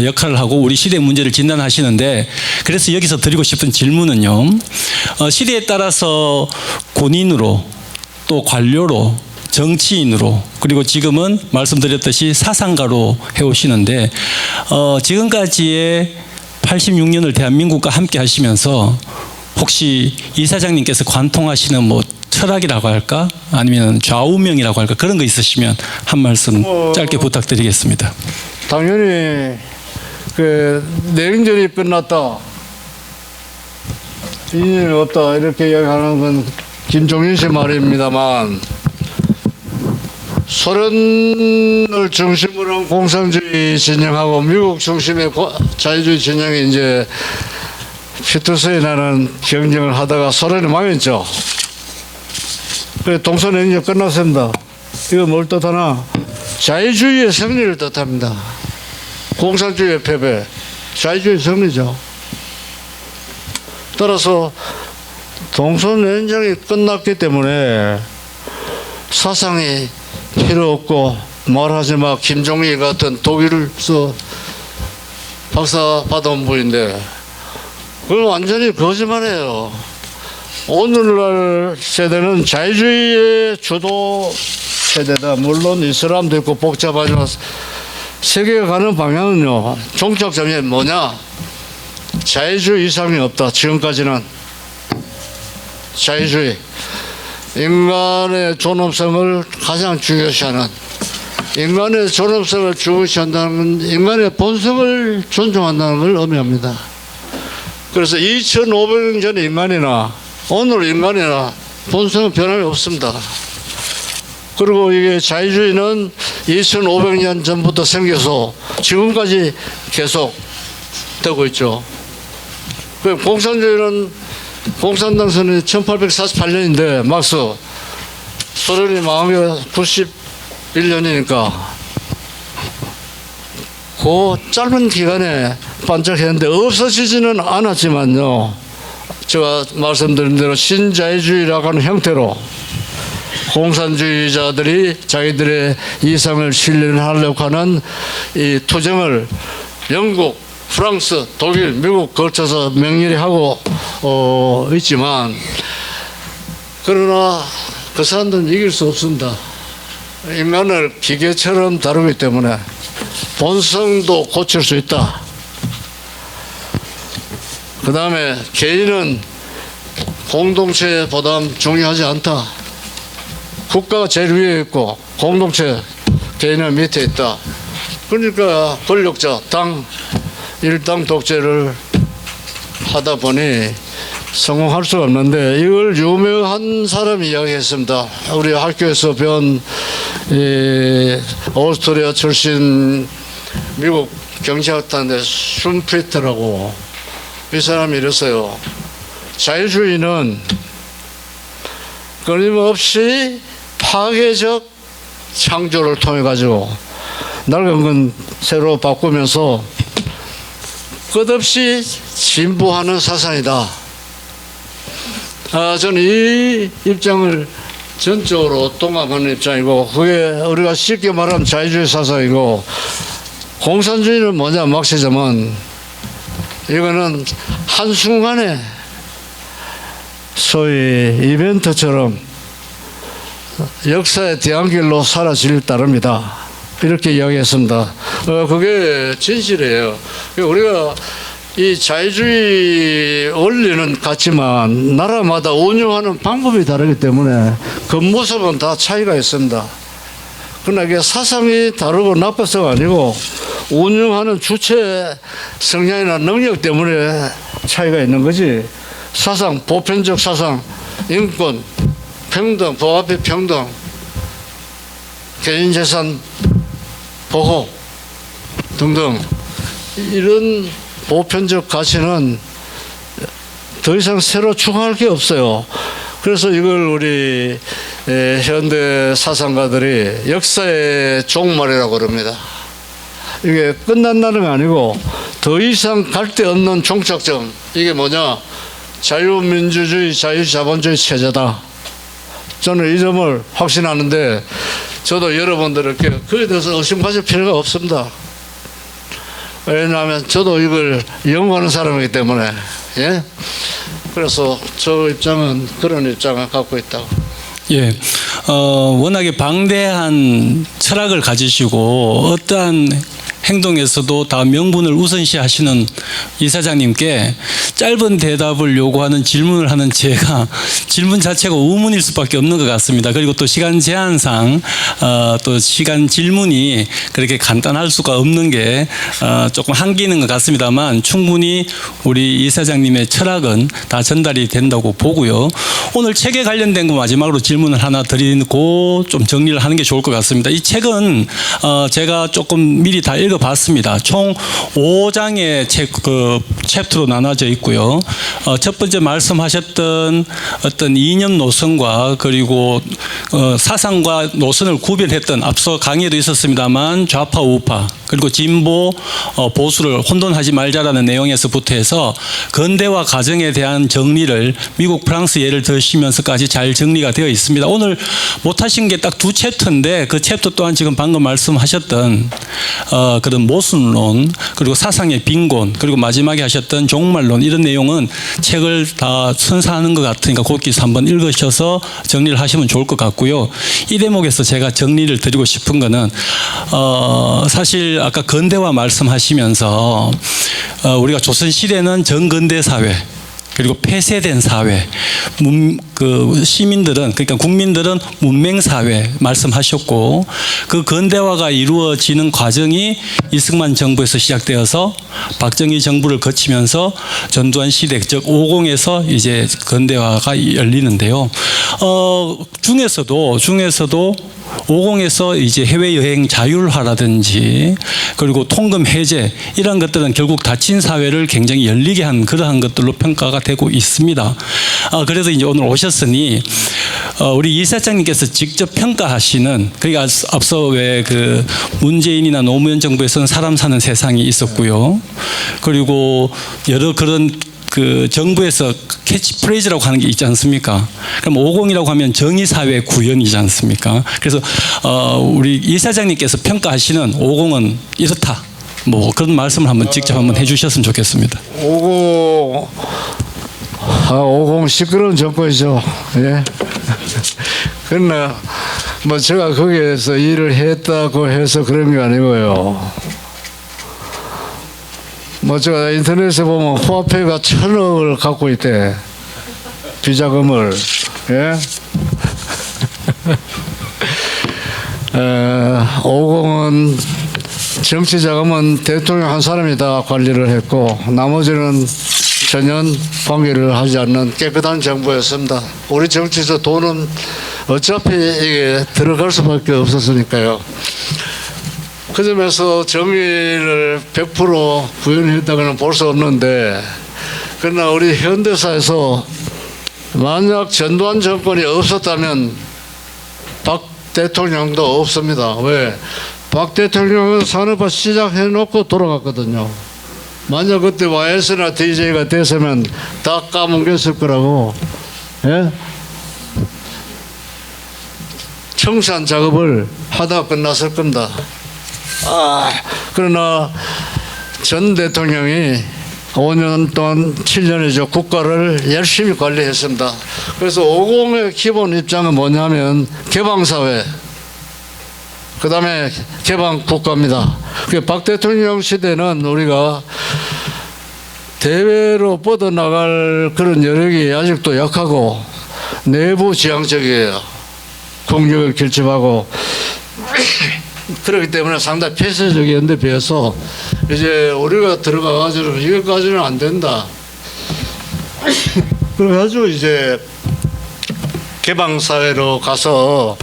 역할을 하고 우리 시대 문제를 진단하시는데 그래서 여기서 드리고 싶은 질문은요. 시대에 따라서 군인으로 또 관료로 정치인으로 그리고 지금은 말씀드렸듯이 사상가로 해오시는데 지금까지의 86년을 대한민국과 함께 하시면서 혹시 이사장님께서 관통하시는 뭐 철학이라고 할까 아니면 좌우명이라고 할까 그런 거 있으시면 한 말씀 짧게 부탁드리겠습니다. 당연히 그 내ring전이 끝났다, 인연이 없다 이렇게 이야기하는 건 김종인 씨 말입니다만 소련을 중심으로 한 공산주의 진영하고 미국 중심의 자유주의 진영이 이제 피투스에 나는 경쟁을 하다가 소련이 망했죠. 그래서 동서냉전 끝났습니다. 이거 뭘 뜻하나? 자유주의의 승리를 뜻합니다. 공산주의의 패배, 자유주의 승리죠. 따라서 동서냉전이 끝났기 때문에 사상이 필요 없고 말하지 마 김종일 같은 독일서 박사 받아온 분인데 그건 완전히 거짓말이에요. 오늘날 세대는 자유주의의 주도 세대다. 물론 이슬람도 있고 복잡하지만 세계가 가는 방향은요. 종착점이 뭐냐? 자유주의 이상이 없다. 지금까지는 자유주의. 인간의 존엄성을 가장 중요시하는, 인간의 존엄성을 중요시한다는 건 인간의 본성을 존중한다는 걸 의미합니다. 그래서 2500년 전 인간이나 오늘 인간이나 본성은 변함이 없습니다. 그리고 이게 자유주의는 2500년 전부터 생겨서 지금까지 계속 되고 있죠. 공산주의는 공산당 선언이 1848년인데 막스 소련이 망한 게 91년이니까 그 짧은 기간에 반짝했는데 없어지지는 않았지만요. 제가 말씀드린 대로 신자유주의라고 하는 형태로 공산주의자들이 자기들의 이상을 실현하려고 하는 이 투쟁을 영국, 프랑스, 독일, 미국 걸쳐서 맹렬히 하고 있지만 그러나 그 사람들은 이길 수 없습니다. 인간을 기계처럼 다루기 때문에 본성도 고칠 수 있다. 그 다음에 개인은 공동체보다 중요하지 않다. 국가가 제일 위에 있고 공동체, 개인은 밑에 있다. 그러니까 권력자, 당, 일당 독재를 하다 보니 성공할 수가 없는데 이걸 유명한 사람이 이야기했습니다. 우리 학교에서 배운 오스트리아 출신 미국 경제학자인데 슌프리트라고, 이 사람이 이랬어요. 자유주의는 끊임없이 파괴적 창조를 통해 가지고 낡은 건 새로 바꾸면서 끝없이 진보하는 사상이다. 저는 이 입장을 전적으로 동감하는 입장이고, 그게 우리가 쉽게 말하면 자유주의 사상이고, 공산주의는 뭐냐, 막시즘은 이거는 한순간에 소위 이벤트처럼 역사의 뒤안길로 사라질 따릅니다. 이렇게 이야기했습니다. 그게 진실이에요. 우리가 이 자유주의 원리는 같지만 나라마다 운영하는 방법이 다르기 때문에 그 모습은 다 차이가 있습니다. 그러나 이게 사상이 다르고 나빠서가 아니고 운영하는 주체 성향이나 능력 때문에 차이가 있는 거지. 사상, 보편적 사상, 인권, 평등, 법 앞에 평등, 개인재산 보호 등등 이런 보편적 가치는 더 이상 새로 추가할 게 없어요. 그래서 이걸 우리 현대 사상가들이 역사의 종말이라고 그럽니다. 이게 끝난다는 게 아니고 더 이상 갈 데 없는 종착점. 이게 뭐냐? 자유민주주의, 자유자본주의 체제다. 저는 이 점을 확신하는데 저도 여러분들에게 그에 대해서 의심 가질 필요가 없습니다. 왜냐하면 저도 이걸 연구하는 사람이기 때문에. 예? 그래서 저 입장은 그런 입장을 갖고 있다고. 예, 워낙에 방대한 철학을 가지시고 어떠한 행동에서도 다 명분을 우선시하시는 이사장님께 짧은 대답을 요구하는 질문을 하는 제가 질문 자체가 우문일 수밖에 없는 것 같습니다. 그리고 또 시간 제한상 또 시간 질문이 그렇게 간단할 수가 없는 게 조금 한계 있는 것 같습니다만 충분히 우리 이사장님의 철학은 다 전달이 된다고 보고요. 오늘 책에 관련된 거 마지막으로 질문을 하나 드리고 좀 정리를 하는 게 좋을 것 같습니다. 이 책은 제가 조금 미리 다 읽어봤습니다. 총 5장의 챕터로 나눠져 있고요. 첫 번째 말씀하셨던 어떤 이념 노선과 그리고 사상과 노선을 구별했던 앞서 강의도 있었습니다만 좌파 우파 그리고 진보 보수를 혼돈하지 말자라는 내용에서부터 해서 근대화 과정에 대한 정리를 미국 프랑스 예를 드시면서까지 잘 정리가 되어 있습니다. 오늘 못하신 게 딱 두 챕터인데 그 챕터 또한 지금 방금 말씀하셨던 그런 모순론 그리고 사상의 빈곤 그리고 마지막에 하셨던 종말론 이런 내용은 책을 다 선사하는 것 같으니까 거기서 한번 읽으셔서 정리를 하시면 좋을 것 같고요. 이 대목에서 제가 정리를 드리고 싶은 거는 사실 아까 근대화 말씀하시면서 우리가 조선시대는 정근대 사회 그리고 폐쇄된 사회, 시민들은 그러니까 국민들은 문맹 사회 말씀하셨고 그 근대화가 이루어지는 과정이 이승만 정부에서 시작되어서 박정희 정부를 거치면서 전두환 시대 즉 50에서 이제 근대화가 열리는데요. 중에서도 50에서 이제 해외여행 자율화라든지 그리고 통금 해제 이런 것들은 결국 닫힌 사회를 굉장히 열리게 한 그러한 것들로 평가가 되고 있습니다. 그래서 이제 오늘 오셨으니 우리 이사장님께서 직접 평가하시는 그러니까 앞서 왜 그 문재인이나 노무현 정부에서는 사람 사는 세상이 있었고요. 그리고 여러 그런 그 정부에서 캐치프레이즈라고 하는 게 있지 않습니까? 그럼 50이라고 하면 정의사회 구현이지 않습니까? 그래서 우리 이사장님께서 평가하시는 50은 이렇다. 뭐 그런 말씀을 한번 직접 한번 해주셨으면 좋겠습니다. 50 시끄러운 정권이죠. 예. 그러나 뭐 제가 거기에서 일을 했다고 해서 그런 게 아니고요. 뭐 제가 인터넷에 보면 화폐가 1,000억을 갖고 있대. 비자금을. 예? 50은 정치 자금은 대통령 한 사람이 다 관리를 했고 나머지는 전혀 관계를 하지 않는 깨끗한 정부였습니다. 우리 정치에서 돈은 어차피 이게 들어갈 수밖에 없었으니까요. 그 점에서 정의를 100% 구현했다고는 볼 수 없는데 그러나 우리 현대사에서 만약 전두환 정권이 없었다면 박 대통령도 없습니다. 왜? 박 대통령은 산업화 시작해놓고 돌아갔거든요. 만약 그때 YS나 DJ가 됐으면 다 까먹겼을 거라고. 예? 청산 작업을 하다 끝났을 겁니다. 그러나 전 대통령이 5년 동안 7년이죠. 국가를 열심히 관리했습니다. 그래서 50의 기본 입장은 뭐냐면 개방사회, 그 다음에 개방국가입니다. 박 대통령 시대는 우리가 대외로 뻗어나갈 그런 여력이 아직도 약하고 내부 지향적이에요. 국력을 결집하고 그렇기 때문에 상당히 폐쇄적이었는데 비해서 이제 우리가 들어가가지고 이것까지는 안 된다. 그래가지고 이제 개방사회로 가서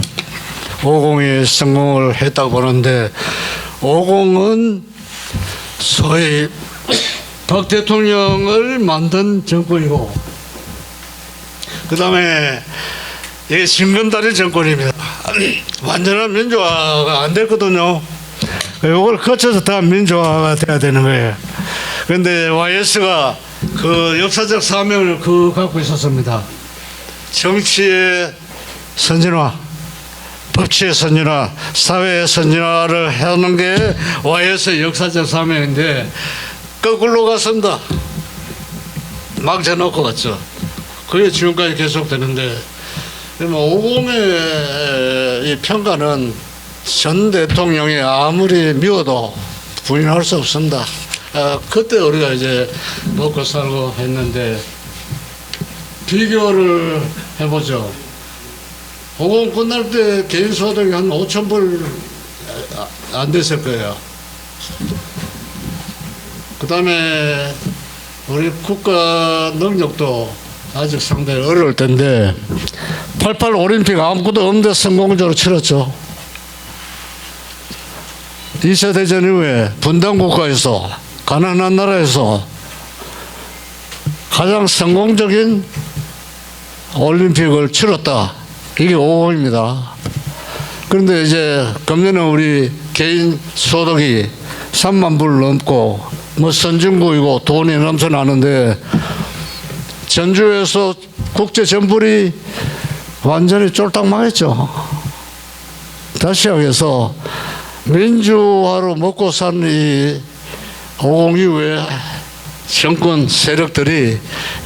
50이 성공을 했다고 보는데 50은 소위 박 대통령을 만든 정권이고 그 다음에 이게 신금다리 정권입니다. 완전한 민주화가 안 됐거든요. 이걸 거쳐서 다 민주화가 돼야 되는 거예요. 그런데 YS가 그 역사적 사명을 갖고 있었습니다. 정치의 선진화, 법치의 선진화, 사회의 선진화를 하는 게 YS의 역사적 사명인데 거꾸로 갔습니다. 망쳐놓고 갔죠. 그게 지금까지 계속되는데 50의 이 평가는 전 대통령이 아무리 미워도 부인할 수 없습니다. 그때 우리가 이제 먹고 살고 했는데 비교를 해보죠. 50 끝날 때 개인 소득이 한 5,000불 안 됐을 거예요. 그 다음에 우리 국가 능력도 아직 상당히 어려울 텐데 88 올림픽 아무것도 없는데 성공적으로 치렀죠. 2차 대전 이후에 분단 국가에서 가난한 나라에서 가장 성공적인 올림픽을 치렀다. 이게 50입니다. 그런데 이제 금년에 우리 개인 소득이 3만 불 넘고 뭐 선진국이고 돈이 넘쳐나는데 전주에서 국제 전불이 완전히 쫄딱 망했죠. 다시 하겠어 민주화로 먹고 산 이 50 이후에 정권 세력들이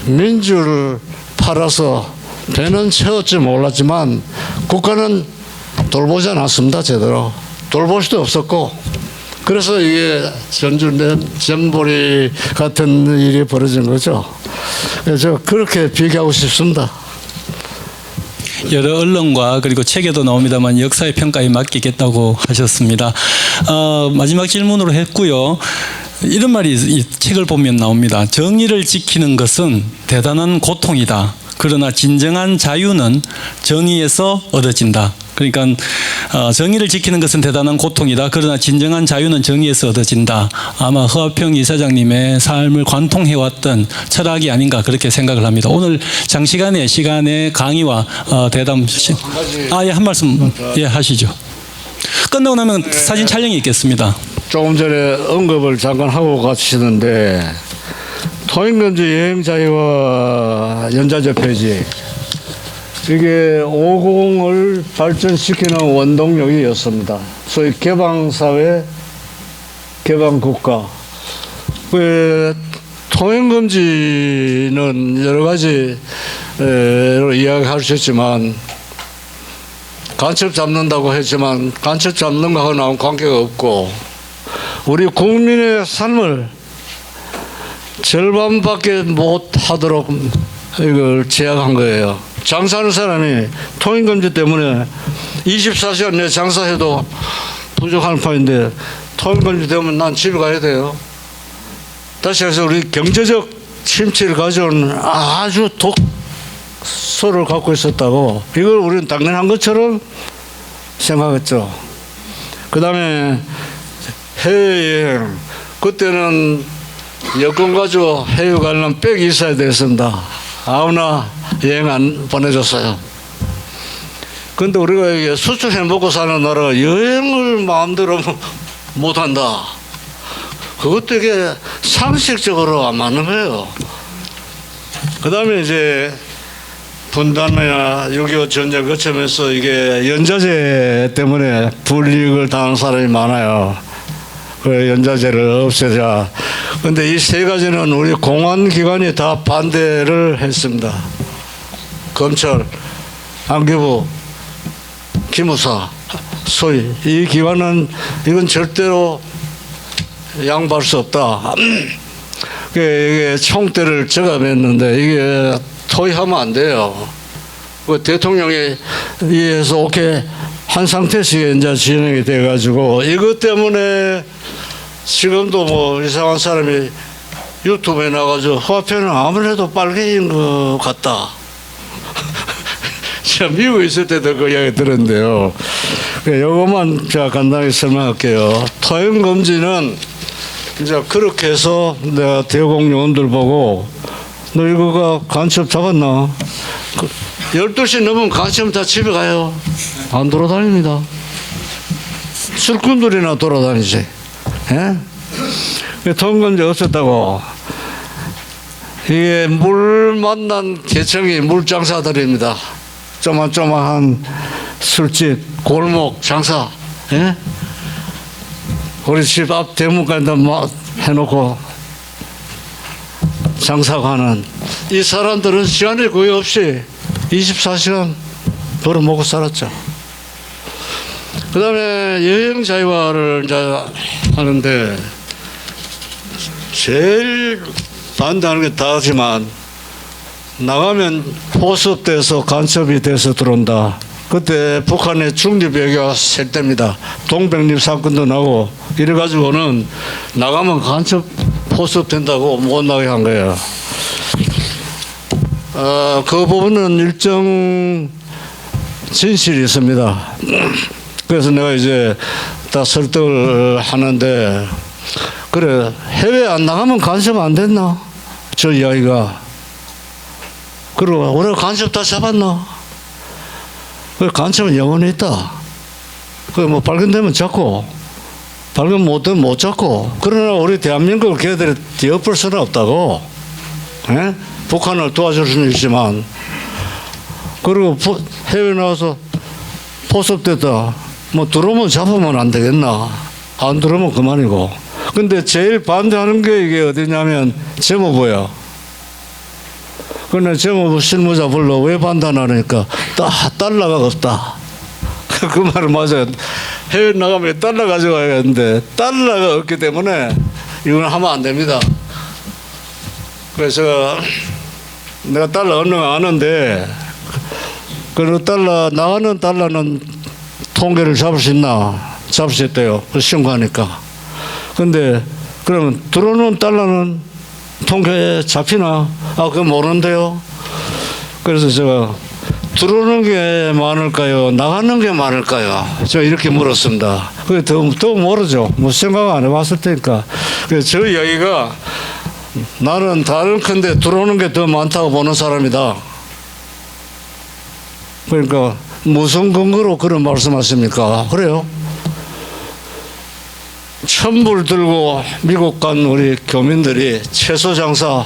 민주를 팔아서 배는 채웠지 몰랐지만 국가는 돌보지 않았습니다. 제대로 돌볼 수도 없었고 그래서 이게 전주 전보리 같은 일이 벌어진 거죠. 그래서 그렇게 비교하고 싶습니다. 여러 언론과 그리고 책에도 나옵니다만 역사의 평가에 맡기겠다고 하셨습니다. 마지막 질문으로 했고요. 이런 말이 이 책을 보면 나옵니다. 정의를 지키는 것은 대단한 고통이다. 그러나 진정한 자유는 정의에서 얻어진다. 그러니까 정의를 지키는 것은 대단한 고통이다. 그러나 진정한 자유는 정의에서 얻어진다. 아마 허화평 이사장님의 삶을 관통해왔던 철학이 아닌가 그렇게 생각을 합니다. 오늘 장시간의 시간에 강의와 대담 한 말씀 하시죠. 끝나고 나면 사진 촬영이 있겠습니다. 조금 전에 언급을 잠깐 하고 가시는데 통행금지 여행자유와 연자제 폐지 이게 50을 발전시키는 원동력이었습니다. 소위 개방사회, 개방국가. 통행금지는 여러 가지로 이야기할 수 있지만 간첩 잡는다고 했지만 간첩 잡는 거하고는 관계가 없고 우리 국민의 삶을 절반밖에 못 하도록 이걸 제약한 거예요. 장사하는 사람이 통행금지 때문에 24시간 내 장사해도 부족한 판인데 통행금지 되면 난 집에 가야 돼요. 다시 해서 우리 경제적 침체를 가져온 아주 독소를 갖고 있었다고 이걸 우리는 당연한 것처럼 생각했죠. 그 다음에 해외여행 그때는 여권 가지고 해외 가려면 백이 있어야 됐습니다. 아무나 여행 안 보내줬어요. 그런데 우리가 이게 수출해 먹고 사는 나라가 여행을 마음대로 못한다. 그것도 이게 상식적으로 안 맞는 거예요. 그 다음에 이제 분단이나 6.25 전쟁 거치면서 이게 연자제 때문에 불이익을 당한 사람이 많아요. 그 연자제를 없애자. 그런데 이 세 가지는 우리 공안기관이 다 반대를 했습니다. 검찰, 안기부, 기무사, 소위 이 기관은 이건 절대로 양보할 수 없다. 이게 총대를 제압했는데 이게 토의하면 안 돼요. 그 대통령에 의해서 오케이 한 상태에서 이제 진행이 돼가지고 이것 때문에 지금도 뭐 이상한 사람이 유튜브에 나가서 화폐는 아무래도 빨개진 것 같다. 제가 미국에 있을 때도 그 이야기 들었는데요. 이것만 제가 간단히 설명할게요. 토양 검진은 이제 그렇게 해서 내가 대공 요원들 보고 너 이거가 간첩 잡았나? 12시 넘으면 간첩 다 집에 가요. 안 돌아다닙니다. 술꾼들이나 돌아다니지. 예? 통금지 없었다고. 이게 물 만난 계층이 물장사들입니다. 조만조만한 술집, 골목 장사. 예? 우리 집 앞 대문까지 막 해놓고 장사하는 이 사람들은 시간이 거의 없이 24시간 벌어먹고 살았죠. 그 다음에 여행 자유화를 이제 하는데 제일 반대하는 게 다지만 나가면 포섭돼서 간첩이 돼서 들어온다. 그때 북한의 중립외교가 셀 때입니다. 동백립 사건도 나고 이래가지고는 나가면 간첩 포섭된다고 못 나가게 한 거예요. 그 부분은 일정 진실이 있습니다. 그래서 내가 이제 다 설득을 하는데 그래 해외 안 나가면 간섭 안 됐나? 저 이야기가. 그리고 우리가 간섭 다 잡았나? 그 간섭은 영원히 있다. 그 뭐 발견되면 잡고 발견 못되면 못 잡고. 그러나 우리 대한민국을 걔들이 뒤엎을 수는 없다고. 예? 북한을 도와줄 수는 있지만 그리고 해외 나와서 포섭됐다. 뭐 들어오면 잡으면 안 되겠나? 안 들어오면 그만이고. 근데 제일 반대하는 게 이게 어디냐면 재무부야. 그러나 재무부 실무자 불러 왜 반대하니까 달러가 없다. 그 말은 맞아요. 해외 나가면 달러 가져가야겠는데 달러가 없기 때문에 이건 하면 안 됩니다. 그래서 내가 달러 얻는 거 아는데 그 달러 나가는 달러는 통계를 잡을 수 있나? 잡을 수 있대요. 그 신고하니까. 근데 그러면 들어오는 달러는 통계에 잡히나? 그건 모르는데요. 그래서 제가 들어오는 게 많을까요? 나가는 게 많을까요? 제가 이렇게 물었습니다. 그게 더 모르죠. 뭐 생각 안 해봤을 테니까. 그래서 저 이야기가 나는 다른 큰데 들어오는 게 더 많다고 보는 사람이다. 그러니까 무슨 근거로 그런 말씀하십니까? 그래요? 천불 들고 미국 간 우리 교민들이 채소 장사,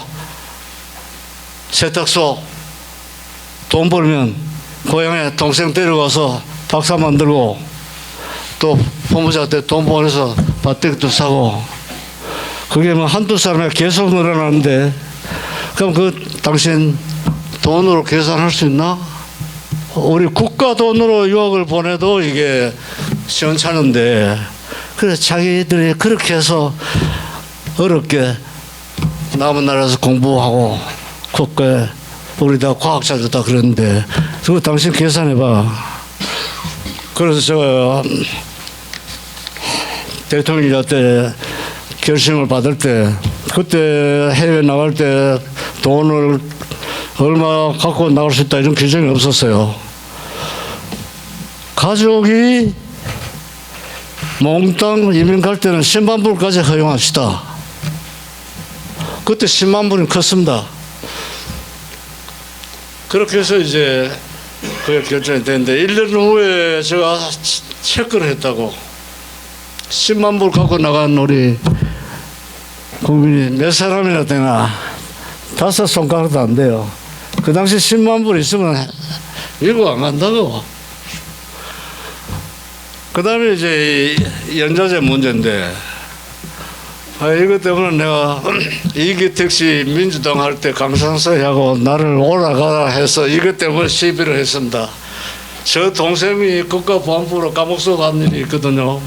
세탁소 돈 벌면 고향에 동생 데려가서 박사 만들고 또 부모자한테 돈 보내서 밭대기도 사고 그게 뭐 한두 사람이 계속 늘어나는데 그럼 그 당신 돈으로 계산할 수 있나? 우리 국가 돈으로 유학을 보내도 이게 시원찮은데 그래 자기들이 그렇게 해서 어렵게 남은 나라에서 공부하고 국가에 우리 다 과학자들 다 그러는데 그거 당신 계산해봐. 그래서 제가 대통령 때 결심을 받을 때 그때 해외 나갈 때 돈을 얼마 갖고 나갈 수 있다 이런 규정이 없었어요. 가족이 몽땅 이민 갈 때는 10만 불까지 허용합시다. 그때 10만 불이 컸습니다. 그렇게 해서 이제 그게 결정이 됐는데 1년 후에 제가 체크를 했다고 10만 불 갖고 나간 우리 국민이 몇 사람이나 되나 5손가락도 안 돼요. 그 당시 10만 불 있으면 미국 안 간다고. 그 다음에 이제 연좌제 문제인데 이것 때문에 내가 이기택 씨 민주당 할 때 강산서하고 나를 오라가라 해서 이것 때문에 시비를 했습니다. 저 동생이 국가보안부로 감옥서 간 일이 있거든요.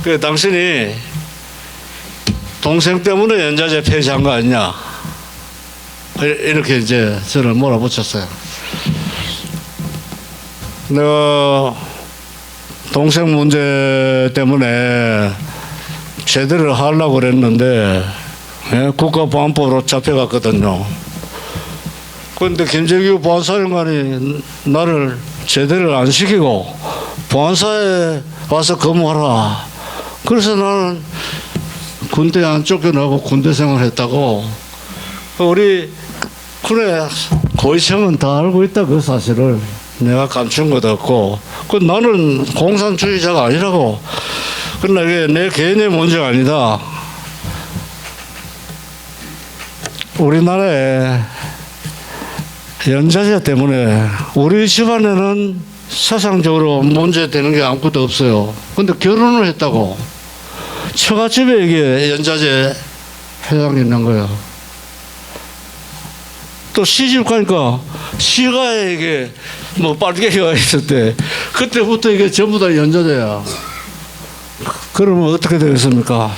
그 당신이 동생 때문에 연좌제 폐지한 거 아니냐 이렇게 이제 저를 몰아붙였어요. 내가 동생 문제 때문에 제대로 하려고 그랬는데 예, 국가보안법으로 잡혀갔거든요. 그런데 김재규 보안사령관이 나를 제대를 안 시키고 보안사에 와서 근무하라. 그래서 나는 군대 안 쫓겨나고 군대 생활했다고. 우리 군의 고위층은 다 알고 있다 그 사실을. 내가 감춘 것도 없고. 그 나는 공산주의자가 아니라고. 그러나 이게 내 개인의 문제가 아니다. 우리나라에 연좌제 때문에 우리 집안에는 세상적으로 문제되는 게 아무것도 없어요. 근데 결혼을 했다고 처갓집에 이게 연좌제 해당이 있는 거예요. 또 시집 가니까 시가에 이게 뭐 빨갱이가 있을 때 그때부터 이게 전부 다 연좌제야. 그러면 어떻게 되겠습니까?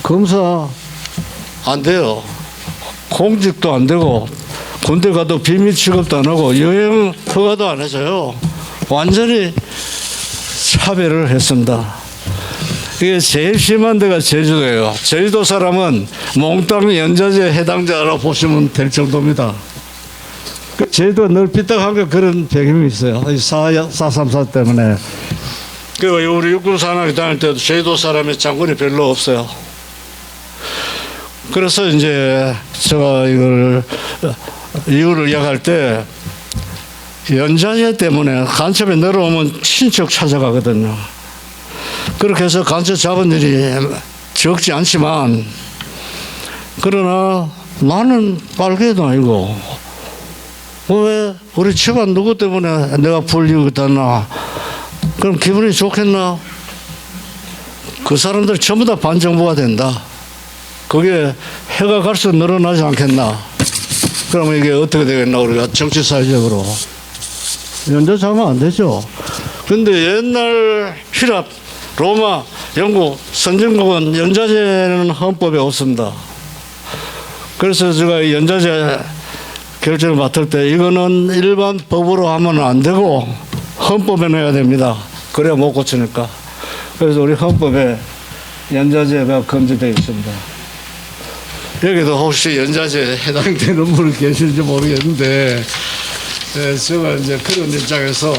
검사 안 돼요. 공직도 안 되고 군대 가도 비밀 취급도 안 하고 여행 허가도 안 해줘요. 완전히 차별을 했습니다. 이게 제일 심한 데가 제주도예요. 제주도 사람은 몽땅 연좌제 해당자라고 보시면 될 정도입니다. 제주도가 늘 삐딱한 게 그런 배경이 있어요. 4.34 때문에. 그리고 우리 육군사관학교 다닐 때도 제주도 사람이 장군이 별로 없어요. 그래서 이제 제가 이걸 이유를 이야기할 때 연좌제 때문에 간첩에 내려오면 친척 찾아가거든요. 그렇게 해서 간첩 잡은 일이 적지 않지만 그러나 나는 빨개도 아니고 왜 우리 집안 누구 때문에 내가 불리겠다나 그럼 기분이 좋겠나? 그 사람들 전부 다 반정부가 된다. 그게 해가 갈수록 늘어나지 않겠나? 그러면 이게 어떻게 되겠나? 우리가 정치 사회적으로 연좌제 하면 안 되죠. 근데 옛날 휘랍, 로마, 영국, 선진국은 연좌제는 헌법에 없습니다. 그래서 제가 연좌제 결정을 맡을 때 이거는 일반 법으로 하면 안 되고 헌법에 넣어야 됩니다. 그래야 못 고치니까. 그래서 우리 헌법에 연좌제가 금지되어 있습니다. 여기도 혹시 연좌제에 해당되는 분 계실지 모르겠는데 제가 이제 그런 입장에서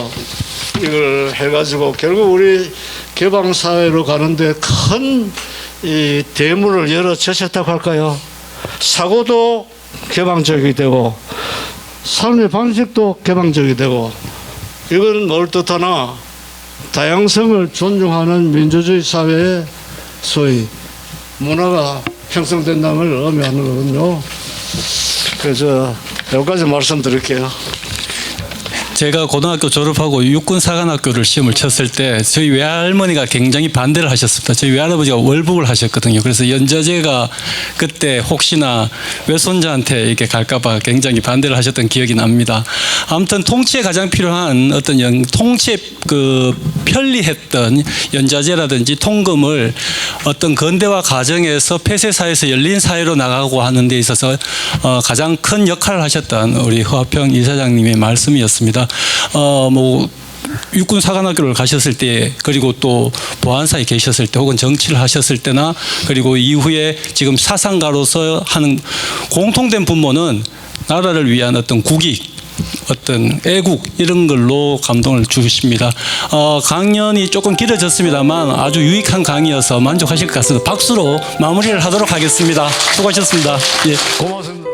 이걸 해가지고 결국 우리 개방사회로 가는데 큰 이 대문을 열어 제쳤다고 할까요? 사고도 개방적이 되고 삶의 방식도 개방적이 되고 이건 뭘 뜻하나 다양성을 존중하는 민주주의 사회의 소위 문화가 형성된다는 걸 의미하는 거거든요. 그래서 여기까지 말씀드릴게요. 제가 고등학교 졸업하고 육군사관학교를 시험을 쳤을 때 저희 외할머니가 굉장히 반대를 하셨습니다. 저희 외할아버지가 월북을 하셨거든요. 그래서 연좌제가 그때 혹시나 외손자한테 이렇게 갈까봐 굉장히 반대를 하셨던 기억이 납니다. 아무튼 통치에 가장 필요한 어떤 통치에 편리했던 연좌제라든지 통금을 어떤 근대화 과정에서 폐쇄사회에서 열린 사회로 나가고 하는 데 있어서 가장 큰 역할을 하셨던 우리 허화평 이사장님의 말씀이었습니다. 뭐 육군사관학교를 가셨을 때 그리고 또 보안사에 계셨을 때 혹은 정치를 하셨을 때나 그리고 이후에 지금 사상가로서 하는 공통된 분모는 나라를 위한 어떤 국익 어떤 애국 이런 걸로 감동을 주십니다. 강연이 조금 길어졌습니다만 아주 유익한 강의여서 만족하실 것 같습니다. 박수로 마무리를 하도록 하겠습니다. 수고하셨습니다. 예. 고맙습니다.